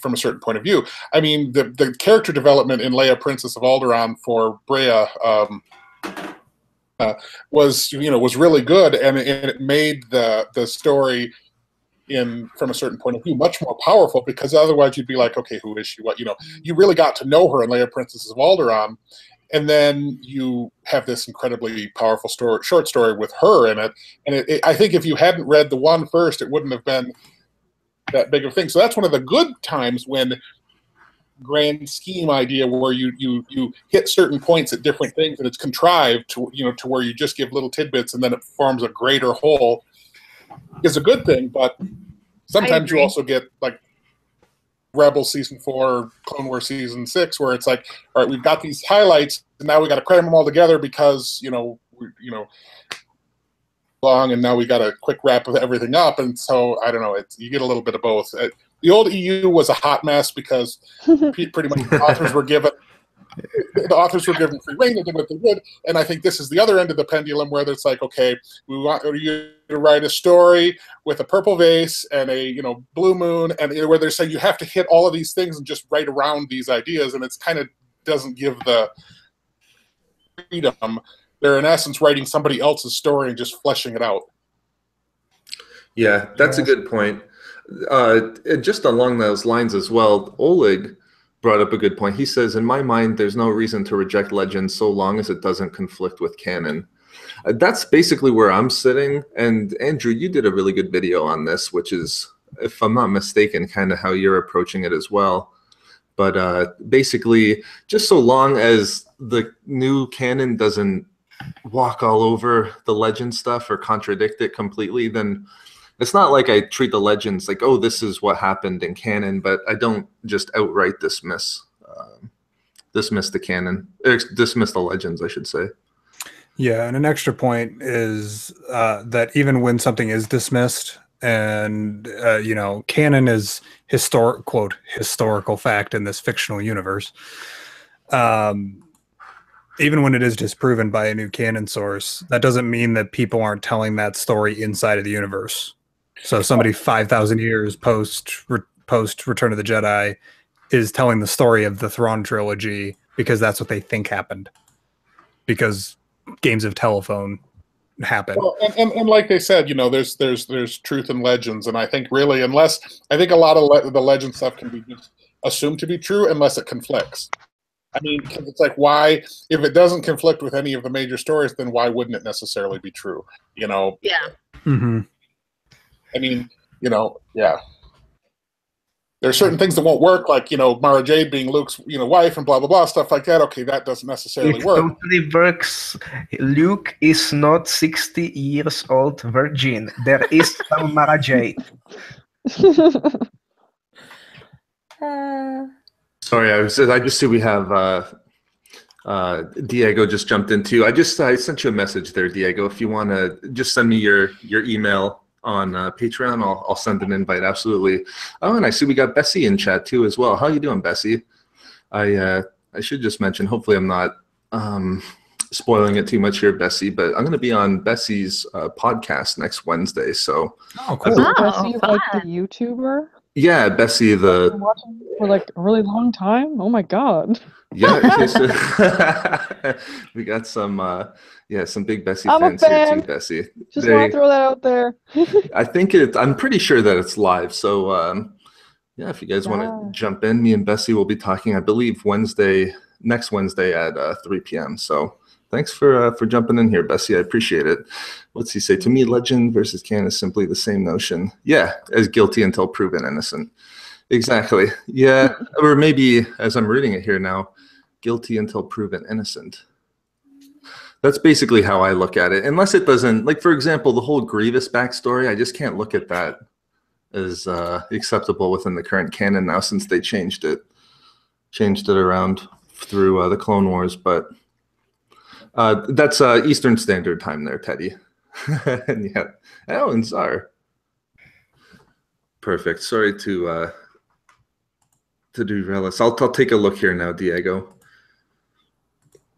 from a certain point of view, I mean the character development in Leia, Princess of Alderaan for Brea was really good, and it made the story from a certain point of view much more powerful, because otherwise you'd be like, okay, who is she? What you really got to know her in Leia, Princess of Alderaan. And then you have this incredibly powerful short story with her in it. And I think if you hadn't read the one first, it wouldn't have been that big of a thing. So that's one of the good times when grand scheme idea where you hit certain points at different things, and it's contrived to where you just give little tidbits and then it forms a greater whole, is a good thing. But sometimes you also get like Rebels season 4, Clone Wars season 6, where it's like, all right, we've got these highlights, and now we got to cram them all together because long, and now we got a quick wrap of everything up, and so I don't know. You get a little bit of both. The old EU was a hot mess because pretty much the authors were given free rein. They did what they did, and I think this is the other end of the pendulum where it's like, okay, we want you to write a story with a purple vase and a blue moon, and where they're saying you have to hit all of these things and just write around these ideas, and it's kind of doesn't give the freedom. They're in essence writing somebody else's story and just fleshing it out. Yeah, that's a good point. Just along those lines as well, Oleg brought up a good point. He says, in my mind, there's no reason to reject Legends so long as it doesn't conflict with canon. That's basically where I'm sitting. And Andrew, you did a really good video on this, which is, if I'm not mistaken, kind of how you're approaching it as well. But basically, just so long as the new canon doesn't walk all over the Legend stuff or contradict it completely, then it's not like I treat the Legends like, oh, this is what happened in canon, but I don't just outright dismiss the canon, dismiss the Legends, I should say. Yeah, and an extra point is that even when something is dismissed, and canon is historical fact in this fictional universe, even when it is disproven by a new canon source, that doesn't mean that people aren't telling that story inside of the universe. So somebody 5,000 years post Return of the Jedi is telling the story of the Thrawn trilogy because that's what they think happened. Because games of telephone happen. Well, and like they said, there's truth in Legends, and I think really, I think a lot of the Legend stuff can be just assumed to be true unless it conflicts. I mean, because it's like, why, if it doesn't conflict with any of the major stories, then why wouldn't it necessarily be true? Yeah. Mm-hmm. I mean, yeah. There are certain things that won't work, like, Mara Jade being Luke's, wife and blah, blah, blah, stuff like that. Okay, that doesn't necessarily It work. totally works. Luke is not 60 years old virgin. There is some Mara Jade. Sorry, I just see we have Diego just jumped in too. I sent you a message there, Diego. If you want to just send me your email on Patreon, I'll send an invite. Absolutely. Oh, and I see we got Bessie in chat too as well. How you doing, Bessie? I should just mention, hopefully I'm not spoiling it too much here, Bessie, but I'm going to be on Bessie's podcast next Wednesday. So, oh, cool. Bessie, like the YouTuber? Yeah, Bessie the. Been watching for like a really long time. Oh my god. Yeah, we got some big Bessie I'm fans a fan. here too, Bessie. Just want to throw that out there. I'm pretty sure that it's live. So yeah, if you guys want to jump in, me and Bessie will be talking, I believe, next Wednesday at 3 p.m. So thanks for jumping in here, Bessie. I appreciate it. What's he say? To me, Legend versus canon is simply the same notion. Yeah, as guilty until proven innocent. Exactly. Yeah, or maybe, as I'm reading it here now, guilty until proven innocent. That's basically how I look at it. Unless it doesn't, like, for example, the whole Grievous backstory, I just can't look at that acceptable within the current canon now, since they changed it around through the Clone Wars. But that's Eastern Standard Time there, Teddy. And yeah, Alan Czar. Perfect. Sorry to derail us. I'll take a look here now, Diego.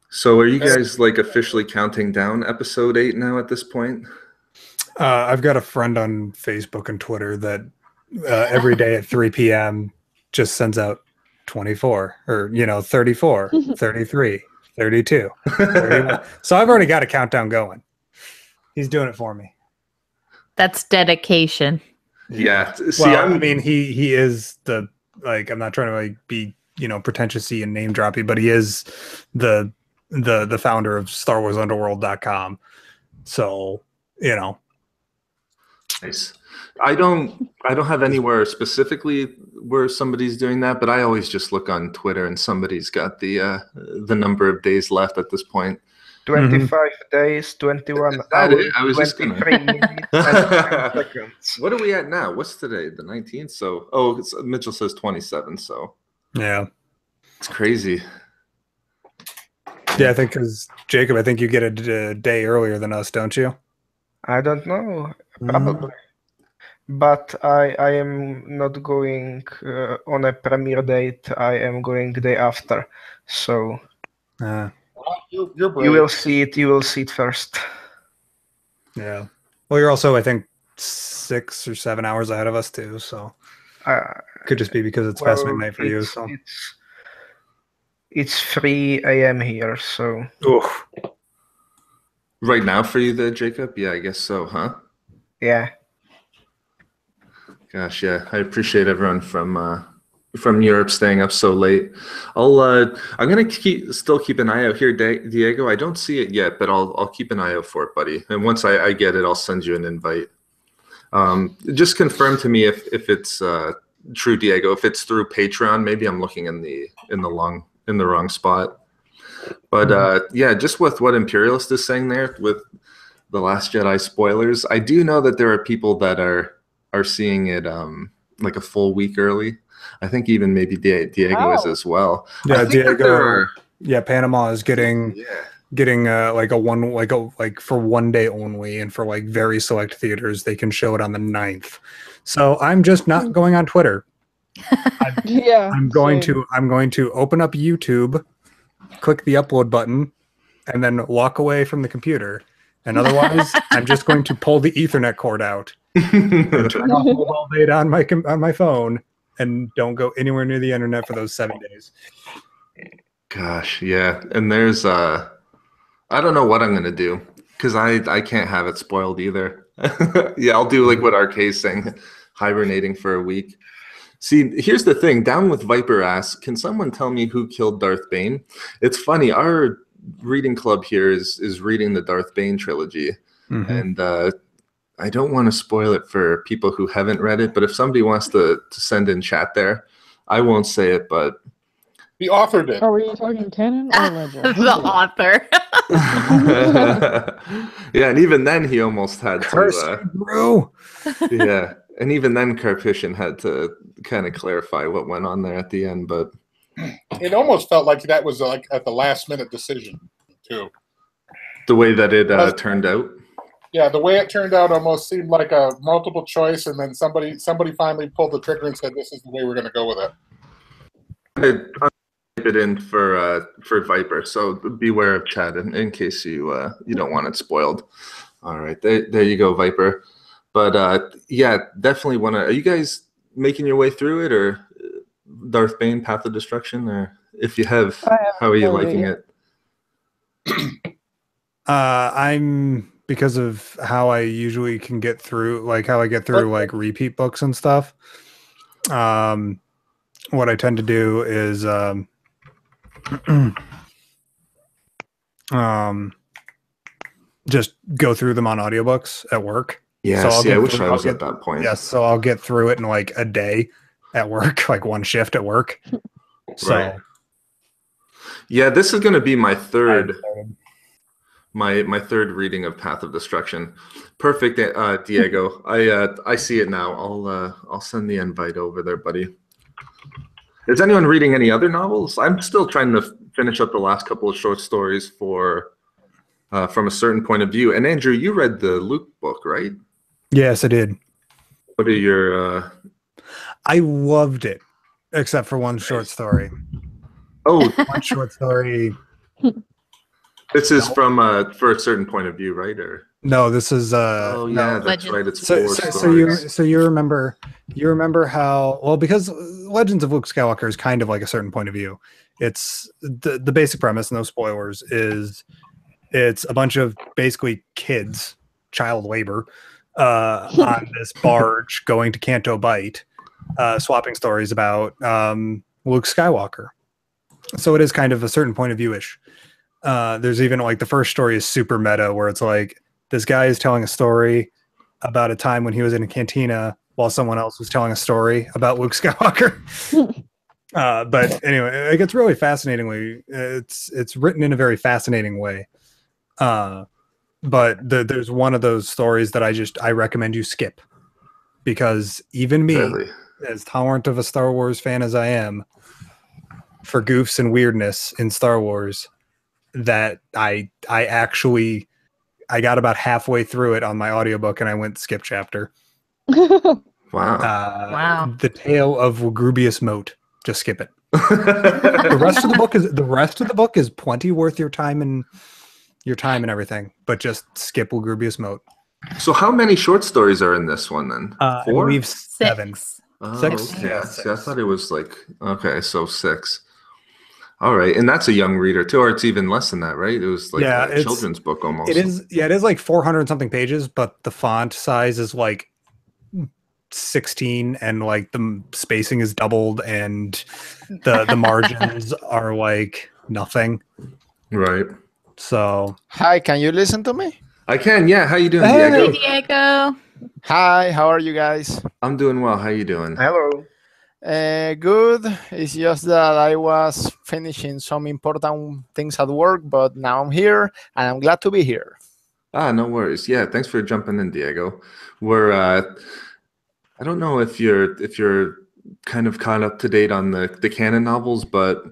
So are you guys like officially counting down episode 8 now at this point? I've got a friend on Facebook and Twitter that every day at 3 p.m. just sends out 24 or 34, 33, 32, 31. So I've already got a countdown going. He's doing it for me. That's dedication. Yeah. See, well, I mean, he is the, like, I'm not trying to like be, pretentious-y and name droppy, but he is the founder of StarWarsUnderworld.com. So, Nice. I don't have anywhere specifically where somebody's doing that, but I always just look on Twitter and somebody's got the number of days left at this point. 25 days, 21 hours, I was just 23 minutes, and 10 seconds. What are we at now? What's today? The 19th? So, Mitchell says 27, so. Yeah. It's crazy. Yeah, I think because, Jacob, I think you get a day earlier than us, don't you? I don't know, probably. But I am not going on a premiere date. I am going the day after. So You're you will see it. You will see it first. Yeah. Well, you're also, I think, 6 or 7 hours ahead of us too. So could just be because it's past midnight for you. So it's 3 a.m. here. So right now for you there, Jacob? Yeah, I guess so, huh? Yeah. Gosh, yeah. I appreciate everyone from Europe staying up so late. I'm gonna still keep an eye out here, Diego. I don't see it yet, but I'll keep an eye out for it, buddy. And once I get it, I'll send you an invite. Just confirm to me if it's true, Diego. If it's through Patreon, maybe I'm looking in the wrong spot. But yeah, just with what Imperialist is saying there with The Last Jedi spoilers, I do know that there are people that are seeing it like a full week early. I think even maybe Diego is as well. Yeah, Diego. Yeah, Panama is getting like for one day only, and for like very select theaters they can show it on the 9th. So I'm just not going on Twitter. I'm going to open up YouTube, click the upload button, and then walk away from the computer. And otherwise, I'm just going to pull the Ethernet cord out, and turn off mobile data on my phone, and don't go anywhere near the internet for those 7 days. Gosh, yeah. And there's I don't know what I'm gonna do because I can't have it spoiled either. Yeah, I'll do like what RK's saying, hibernating for a week. See, here's the thing. Down with Viper asks, can someone tell me who killed Darth Bane? It's funny. Our reading club here is reading the Darth Bane trilogy, and I don't want to spoil it for people who haven't read it. But if somebody wants to send in chat there, I won't say it, but the author did. Are we talking canon or legend? The author. Yeah, and even then he almost had to. Bro. Yeah, and even then Karpyshyn had to kind of clarify what went on there at the end, but it almost felt like that was like at the last minute decision too. The way that it turned out. Yeah, the way it turned out almost seemed like a multiple choice, and then somebody finally pulled the trigger and said, "This is the way we're going to go with it." I type it in for Viper, so beware of chat in case you don't want it spoiled. All right, there you go, Viper. But yeah, definitely want to. Are you guys making your way through it, or Darth Bane: Path of Destruction, or if you have, how are you liking it? I'm, because of how I usually can get through, like how I get through like repeat books and stuff. What I tend to do is just go through them on audiobooks at work. Yeah, so I wish I was at that point. Yes, so I'll get through it in like a day at work, like one shift at work. So right. Yeah, this is going to be my third my third reading of Path of Destruction. Perfect, Diego. I see it now. I'll send the invite over there, buddy. Is anyone reading any other novels? I'm still trying to finish up the last couple of short stories for From a Certain Point of View. And Andrew, you read the Luke book, right? Yes, I did. What are your? I loved it, except for one short story. Oh, One short story. this is from For a Certain Point of View, right? Or No, this is oh yeah, no. that's right. It's So, four so, stories. so you remember how, well, because Legends of Luke Skywalker is kind of like a certain point of view. It's the basic premise, no spoilers, is it's a bunch of basically kids, child labor, on this barge going to Canto Bight, swapping stories about Luke Skywalker. So it is kind of a certain point of view-ish. There's even like the first story is super meta, where it's like this guy is telling a story about a time when he was in a cantina while someone else was telling a story about Luke Skywalker. But anyway, it gets really fascinatingly. It's written in a very fascinating way. But there's one of those stories that I recommend you skip, because even me, Really? as tolerant of a Star Wars fan as I am, for goofs and weirdness in Star Wars, that I got about halfway through it on my audiobook and I went skip chapter. Wow. Wow. The Tale of Wagrubius Moat. Just skip it. The rest of the book is plenty worth your time and everything, but just skip Wagrubius Moat. So how many short stories are in this one then? I 4? believe 7. 6. Oh, Six? okay. Yeah, See, I 6. thought it was like, okay, so 6. All right, and that's a young reader too, or it's even less than that, right? It was like a children's book almost. It is, yeah, it is like 400 and something pages, but the font size is like 16, and like the spacing is doubled, and the margins are like nothing. Right. So Hi, can you listen to me? I can, yeah. How you doing, Hey. Diego? Hey, Diego. Hi, how are you guys? I'm doing well. How you doing? Hello. Good. It's just that I was finishing some important things at work, but now I'm here and I'm glad to be here. Ah, no worries. Yeah, thanks for jumping in, Diego. We're I don't know if you're kind of caught up to date on the Canon novels, but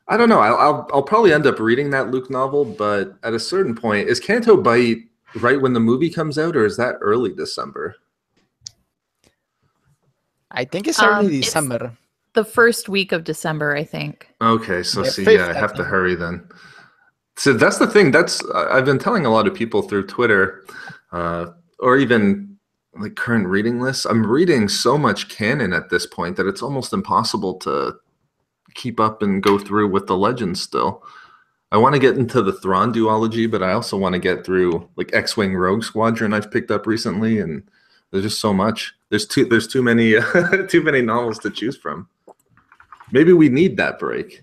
I don't know. I'll probably end up reading that Luke novel, but at a certain point, is Canto Bight right when the movie comes out, or is that early December? I think it's early It's December. the first week of December, I think. Okay, so Yeah, see, fifth, yeah, I I have to think. hurry then. So that's the thing. I've been telling a lot of people through Twitter, or even like current reading lists. I'm reading so much canon at this point that it's almost impossible to keep up and go through with the legends still. I want to get into the Thrawn duology, but I also want to get through like X-Wing Rogue Squadron I've picked up recently, and there's just so much. There's too many too many novels to choose from. Maybe we need that break,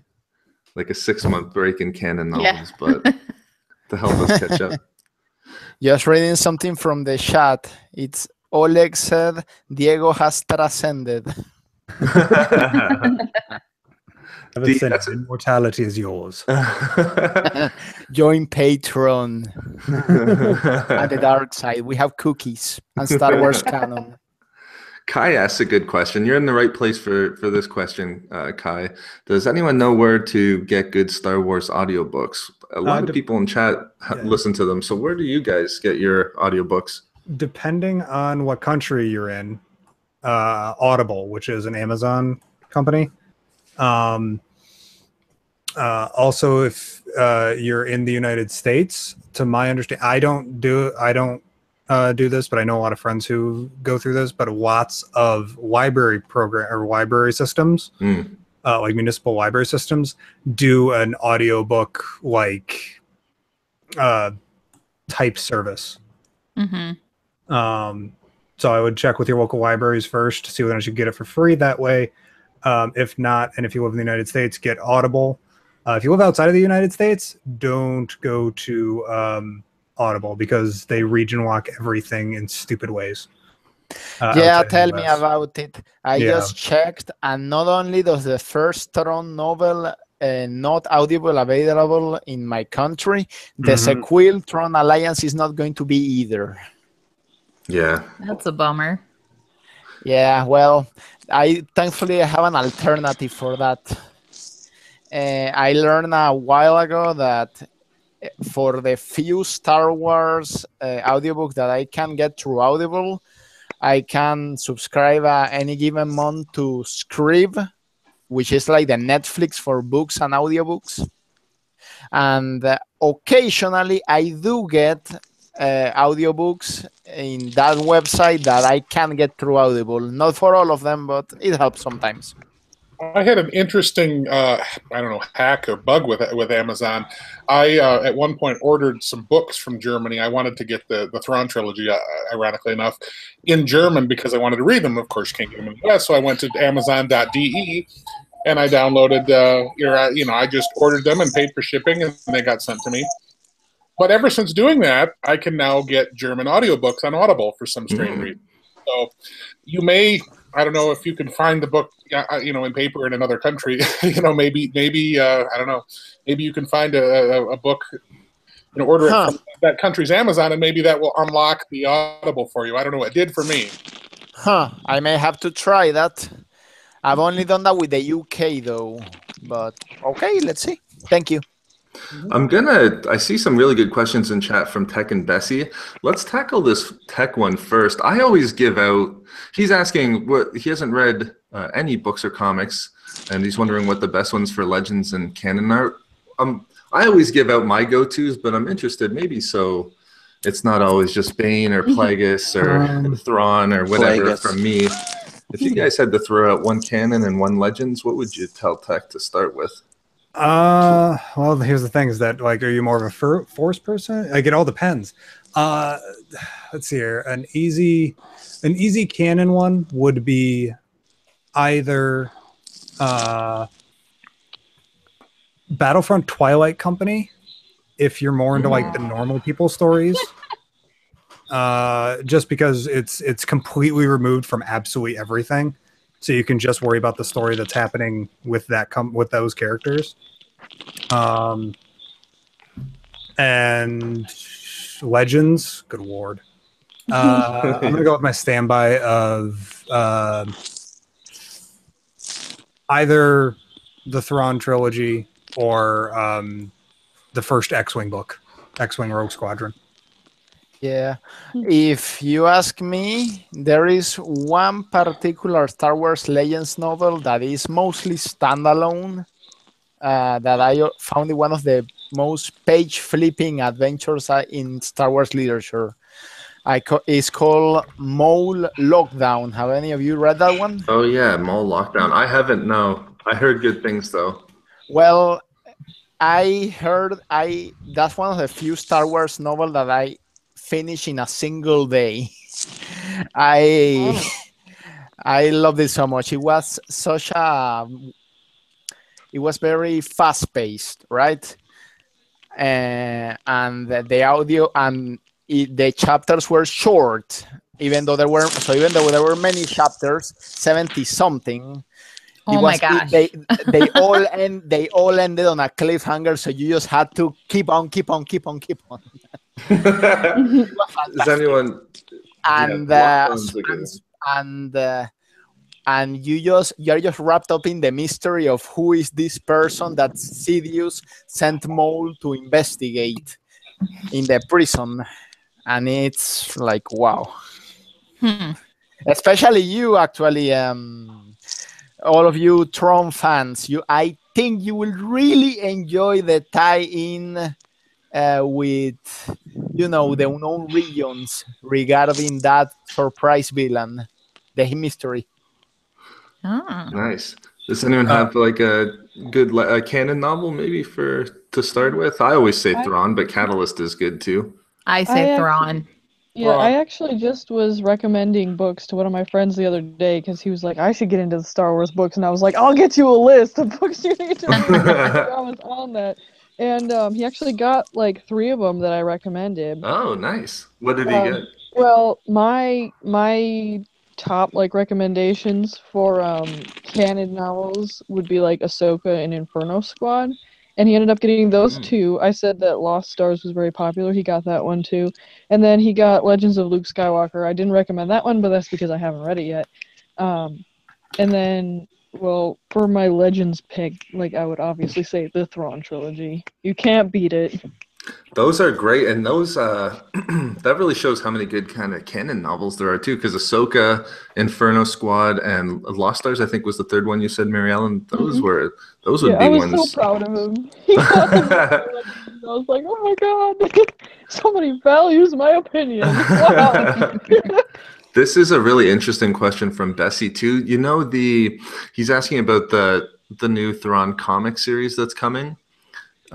like a 6-month break in canon novels, but to help us catch up. Just reading something from the chat. It's Oleg said, Diego has transcended. That's Immortality is yours. Join Patreon at the dark side. We have cookies and Star Wars canon. Kai asks a good question. You're in the right place for this question, Kai. Does anyone know where to get good Star Wars audiobooks? A lot of people in chat listen to them. So where do you guys get your audiobooks? Depending on what country you're in, Audible, which is an Amazon company. Also, if you're in the United States, to my understanding, I don't do this, but I know a lot of friends who go through this. But lots of library systems, like municipal library systems, do an audiobook like type service. Mm-hmm. So I would check with your local libraries first to see whether you should get it for free that way. If not, and if you live in the United States, get Audible. If you live outside of the United States, don't go to Audible, because they region lock everything in stupid ways. Yeah, tell me about it. I just checked, and not only does the first Thrawn novel not audible available in my country. The sequel, Tron Alliance, is not going to be either. Yeah. That's a bummer. Yeah, well, I thankfully have an alternative for that. I learned a while ago that for the few Star Wars audiobooks that I can get through Audible, I can subscribe any given month to Scrib, which is like the Netflix for books and audiobooks. And occasionally I do get audiobooks in that website that I can get through Audible. Not for all of them, but it helps sometimes. I had an interesting, I don't know, hack or bug with Amazon. I, at one point, ordered some books from Germany. I wanted to get the Thrawn trilogy, ironically enough, in German because I wanted to read them. Of course, you can't get them in the US, so I went to Amazon.de, and I downloaded, I just ordered them and paid for shipping, and they got sent to me. But ever since doing that, I can now get German audiobooks on Audible for some strange reason. So you may, I don't know if you can find the book, in paper in another country. Maybe I don't know. Maybe you can find a book, order it from that country's Amazon, and maybe that will unlock the Audible for you. I don't know. It did for me. I may have to try that. I've only done that with the UK though. But okay, let's see. Thank you. I see some really good questions in chat from Tech and Bessie. Let's tackle this Tech one first. I always give out, he's asking he hasn't read any books or comics, and he's wondering what the best ones for Legends and Canon are. I always give out my go-tos, but I'm interested, maybe so it's not always just Bane or Plagueis or Thrawn or whatever from me. If you guys had to throw out one Canon and one Legends, what would you tell Tech to start with? Well, here's the thing: is that are you more of a Force person? Like, it all depends. Let's see here. An easy canon one would be either Battlefront Twilight Company, if you're more into the normal people stories. Just because it's completely removed from absolutely everything. So you can just worry about the story that's happening with with those characters. And Legends, good lord. I'm gonna go with my standby of either the Thrawn trilogy or the first X-Wing book, X-Wing Rogue Squadron. Yeah, if you ask me, there is one particular Star Wars Legends novel that is mostly standalone, that I found it one of the most page-flipping adventures in Star Wars literature. It's called Mole Lockdown. Have any of you read that one? Oh yeah, Mole Lockdown. I haven't, no. I heard good things though. Well, that's one of the few Star Wars novels that I finish in a single day. I loved it so much. It was very fast paced, right? And the audio and the chapters were short, even though there were many chapters, 70 something. Oh my gosh. They all ended on a cliffhanger, so you just had to keep on. Is anyone? And you're just wrapped up in the mystery of who is this person that Sidious sent Mole to investigate in the prison, and it's like wow. Especially you, actually, all of you Tron fans. I think you will really enjoy the tie-in with the unknown regions regarding that surprise villain, the mystery. Nice. Does anyone have a good canon novel maybe to start with? I always say Thrawn, but Catalyst is good too. I say Thrawn. I actually just was recommending books to one of my friends the other day because he was like, I should get into the Star Wars books, and I was like, I'll get you a list of books you need to read. I was on that. And he actually got 3 of them that I recommended. Oh, nice. What did he get? Well, my top like recommendations for canon novels would be like Ahsoka and Inferno Squad, and he ended up getting those two. I said that Lost Stars was very popular. He got that one too, and then he got Legends of Luke Skywalker. I didn't recommend that one, but that's because I haven't read it yet. And then, well, for my Legends pick, like I would obviously say the Thrawn trilogy. You can't beat it. Those are great, and those that really shows how many good kind of canon novels there are too. Because Ahsoka, Inferno Squad, and Lost Stars, I think was the third one you said, Mary Ellen. Those would be I was ones. so proud of him. He got the I was like, oh my god, somebody values my opinion. Wow. This is a really interesting question from Bessie too. You know, he's asking about the new Thrawn comic series that's coming.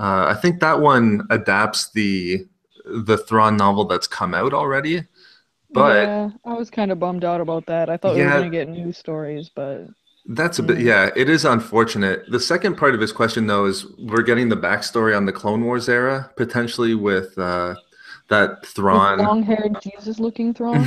I think that one adapts the Thrawn novel that's come out already. But yeah, I was kind of bummed out about that. I thought we were going to get new stories, but that's a bit, it is unfortunate. The second part of his question, though, is we're getting the backstory on the Clone Wars era, potentially with that Thrawn. Long-haired Jesus-looking Thrawn?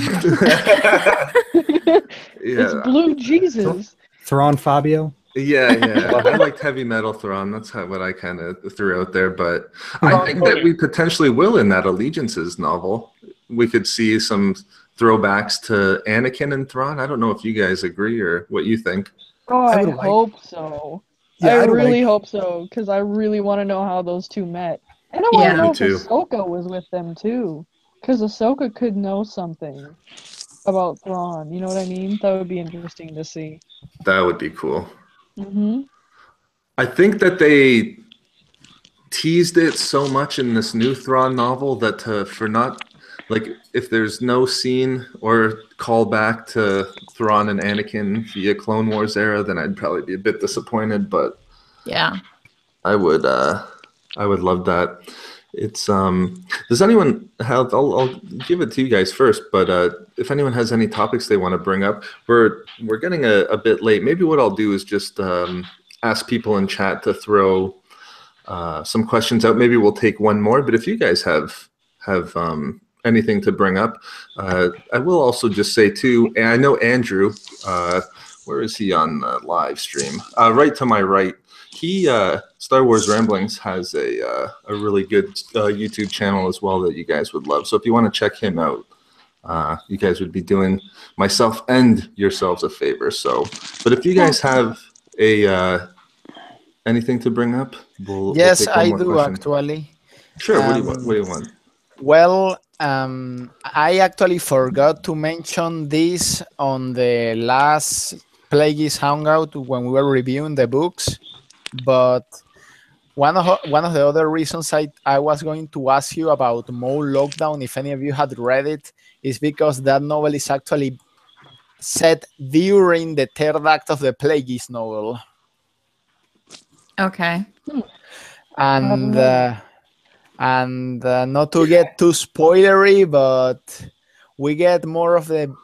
It's blue Jesus. Thrawn Fabio? Yeah. I liked heavy metal Thrawn. That's what I kind of threw out there. But I think that we potentially will in that Allegiances novel. We could see some throwbacks to Anakin and Thrawn. I don't know if you guys agree or what you think. Oh, I hope so. Yeah, I really hope so, because I really want to know how those two met. And I want to know if Ahsoka was with them too, because Ahsoka could know something about Thrawn. You know what I mean? That would be interesting to see. That would be cool. Mm-hmm. I think that they teased it so much in this new Thrawn novel that for not, like, if there's no scene or call back to Thrawn and Anakin via Clone Wars era, then I'd probably be a bit disappointed. But yeah, I would love that. It's does anyone have? I'll give it to you guys first, but if anyone has any topics they want to bring up, we're getting a bit late. Maybe what I'll do is just ask people in chat to throw some questions out. Maybe we'll take one more. But if you guys have anything to bring up, I will also just say too. And I know Andrew. Where is he on the live stream? Right to my right. He Star Wars Ramblings has a really good YouTube channel as well that you guys would love. So if you want to check him out, you guys would be doing myself and yourselves a favor. So, but if you guys have anything to bring up, we'll take one I more do question. Actually. Sure. What do you want? Well, I actually forgot to mention this on the last Plagueis Hangout when we were reviewing the books. But one of the other reasons I was going to ask you about Mole Lockdown, if any of you had read it, is because that novel is actually set during the third act of the Plagueis novel. Okay. And not to get too spoilery, but we get more of the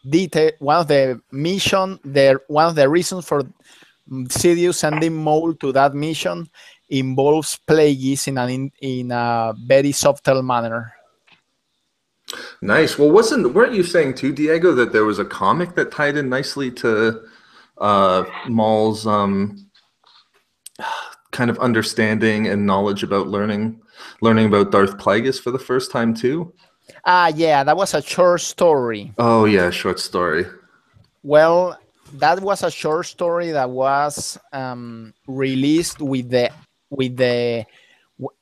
detail. One of the reasons for Sidious sending Mole to that mission involves Plagueis in a very subtle manner. Nice. Well, weren't you saying too, Diego, that there was a comic that tied in nicely to Maul's kind of understanding and knowledge about learning about Darth Plagueis for the first time too? Yeah, that was a short story. Oh yeah, short story. Well, that was a short story that was released with the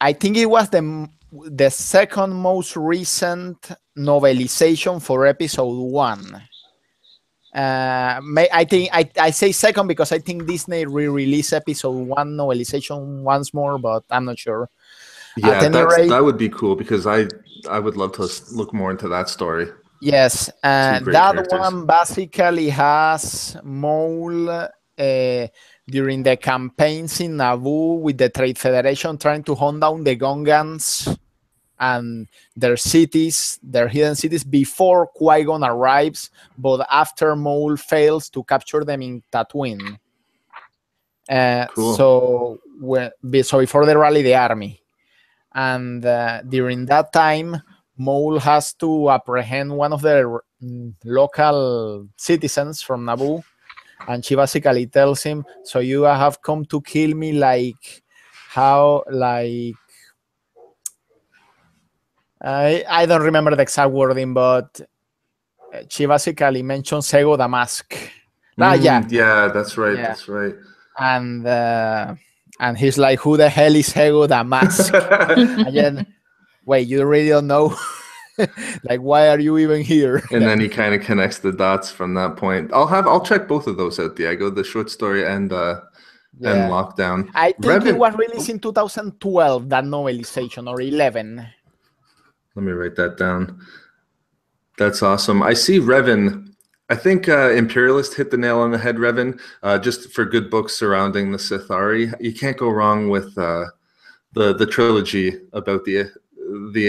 I think it was the second most recent novelization for episode 1. I think I say second because I think Disney re-released episode 1 novelization once more, but I'm not sure. Yeah, that would be cool because I would love to look more into that story. Yes, that characters. One basically has Maul during the campaigns in Naboo with the Trade Federation trying to hunt down the Gungans and their cities, their hidden cities, before Qui-Gon arrives, but after Maul fails to capture them in Tatooine. Cool. So before they rally the army. And during that time, Maul has to apprehend one of the local citizens from Naboo, and she basically tells him, "So you have come to kill me like how like." I don't remember the exact wording, but she basically mentions Ego Damask. Yeah, that's right. Yeah. That's right. And he's like, "Who the hell is Ego Damask?" And then, wait, you really don't know? Like, why are you even here? And then he kind of connects the dots from that point. I'll check both of those out, Diego, the short story and Lockdown. I think it was released in 2012, that novelization, or 11. Let me write that down. That's awesome. I see Revan. I think Imperialist hit the nail on the head, Revan. Just for good books surrounding the Sithari, you can't go wrong with the trilogy about the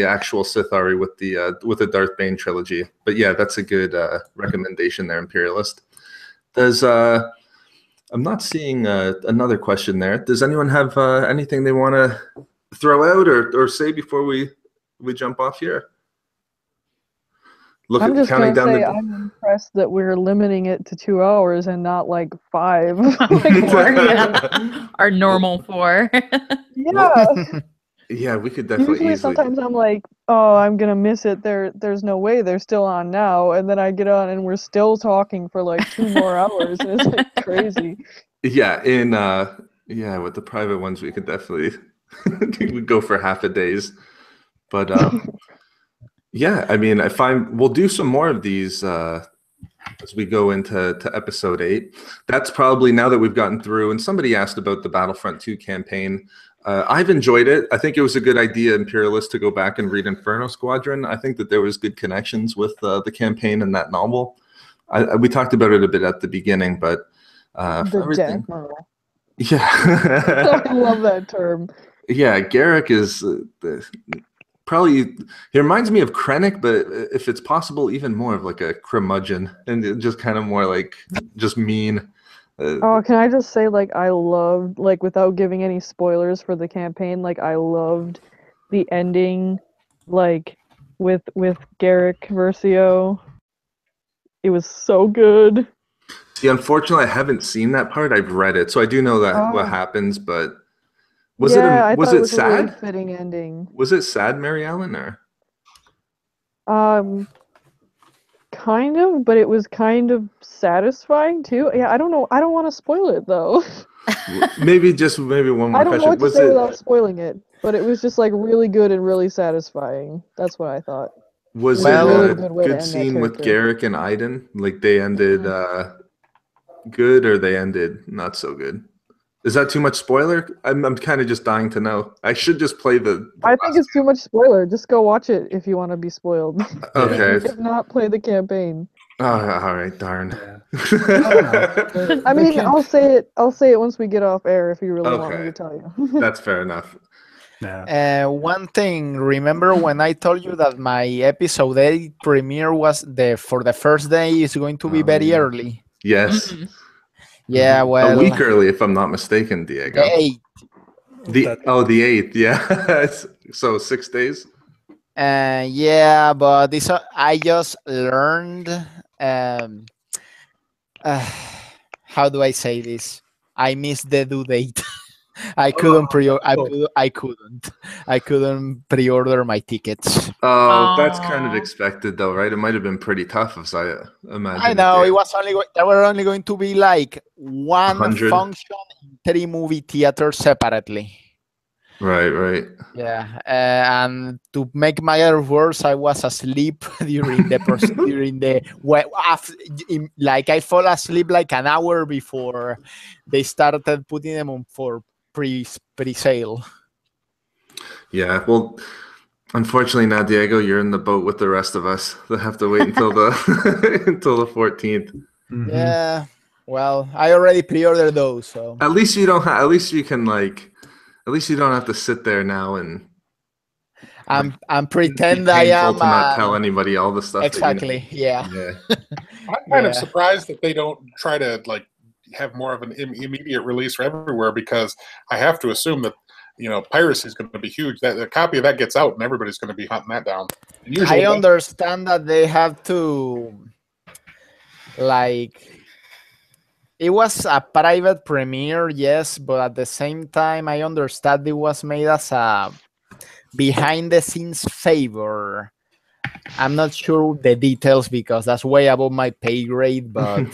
actual Sithari with the Darth Bane trilogy. But yeah, that's a good recommendation there, Imperialist. I'm not seeing another question there. Does anyone have anything they want to throw out or say before we jump off here? I'm just going to say I'm impressed that we're limiting it to 2 hours and not like 5. Like 4, yeah. Our normal 4. Yeah. Yeah, we could definitely Usually sometimes I'm like, oh, I'm going to miss it. There's no way they're still on now. And then I get on and we're still talking for like 2 more hours. And it's like crazy. Yeah, with the private ones, we could definitely we'd go for half a days. But yeah, I mean, we'll do some more of these as we go into episode 8. That's probably, now that we've gotten through, and somebody asked about the Battlefront 2 campaign. I've enjoyed it. I think it was a good idea, Imperialist, to go back and read Inferno Squadron. I think that there was good connections with the campaign in that novel. We talked about it a bit at the beginning, but the Admiral. Yeah. I love that term. Yeah, Garrick is probably, he reminds me of Krennic, but if it's possible, even more of like a curmudgeon, and just kind of more like just mean. Can I just say, like, I loved, like, without giving any spoilers for the campaign, like, I loved the ending, like, with Garrick Versio. It was so good. See, unfortunately, I haven't seen that part. I've read it, so I do know that what happens, but was it it sad? a really fitting ending. Was it sad, Mary Ellen, or? Kind of, but it was kind of satisfying too. Yeah, I don't know. I don't want to spoil it though. maybe one more I don't question. know what to say without spoiling it, but it was just like really good and really satisfying. That's what I thought. Was it a good scene with Garrick and Iden? Like they ended good, or they ended not so good? Is that too much spoiler? I'm kind of just dying to know. I should just play the I think it's too much spoiler. Just go watch it if you want to be spoiled. Okay. If not, play the campaign. Oh, all right, darn. I mean, I'll say it once we get off air if you really want me to tell you. That's fair enough. One thing, remember when I told you that my episode 8 premiere was for the first day is going to be very early? Yes. Mm-hmm. Yeah, well, a week early, if I'm not mistaken, Diego. The 8th. The 8th, yeah. So 6 days. Yeah, but I just learned. How do I say this? I missed the due date. I couldn't pre-order my tickets. Oh, that's kind of expected, though, right? It might have been pretty tough, as I imagine. I know it was there were only going to be like 100 function in 3 movie theaters separately. Right. Yeah, and to make matters worse, I was asleep during like I fall asleep like an hour before they started putting them on for pre-sale. Yeah, well, unfortunately now, Diego, you're in the boat with the rest of us. They'll have to wait until the 14th. Mm-hmm. Yeah, well, I already pre-ordered those, so at least you don't. At least you can at least you don't have to sit there now and. I'm pretend I am. To not tell anybody all the stuff. Exactly. Yeah. I'm kind of surprised that they don't try to like have more of an immediate release for everywhere, because I have to assume that piracy is going to be huge. That a copy of that gets out, and everybody's going to be hunting that down. And usually, I understand that they have to, like, it was a private premiere, yes, but at the same time, I understand it was made as a behind-the-scenes favor. I'm not sure the details because that's way above my pay grade, but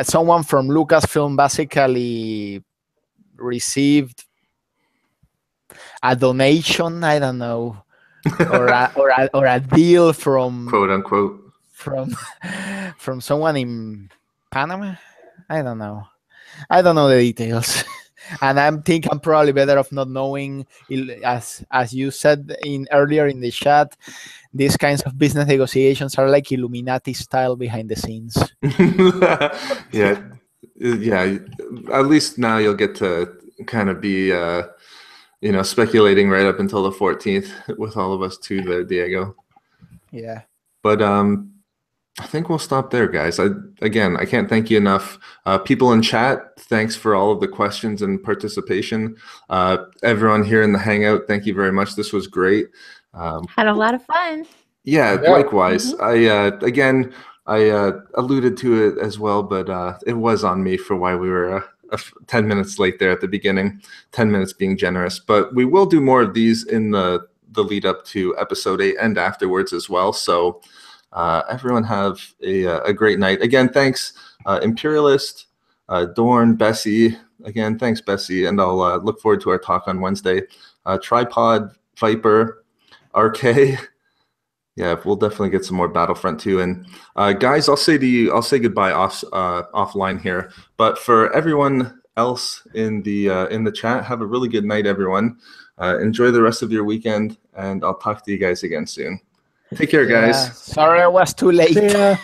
someone from Lucasfilm basically received a donation, I don't know, or a deal from quote unquote from someone in Panama. I don't know the details. And I think I'm probably better off not knowing. As you said earlier in the chat, these kinds of business negotiations are like Illuminati style behind the scenes. yeah. At least now you'll get to kind of be, speculating right up until the 14th with all of us too, there, Diego. Yeah. But I think we'll stop there, guys. I can't thank you enough. People in chat, thanks for all of the questions and participation. Everyone here in the Hangout, thank you very much. This was great. Had a lot of fun. Yeah, likewise. I alluded to it as well, but it was on me for why we were 10 minutes late there at the beginning, 10 minutes being generous. But we will do more of these in the lead up to episode 8 and afterwards as well. So everyone have a great night. Again, thanks, Imperialist, Dorn, Bessie. Again, thanks, Bessie. And I'll look forward to our talk on Wednesday. Tripod, Viper, RK. Yeah, we'll definitely get some more Battlefront 2. And guys, I'll say goodbye offline here. But for everyone else in the chat, have a really good night, everyone. Enjoy the rest of your weekend, and I'll talk to you guys again soon. Take care, guys. Sorry I was too late. See ya.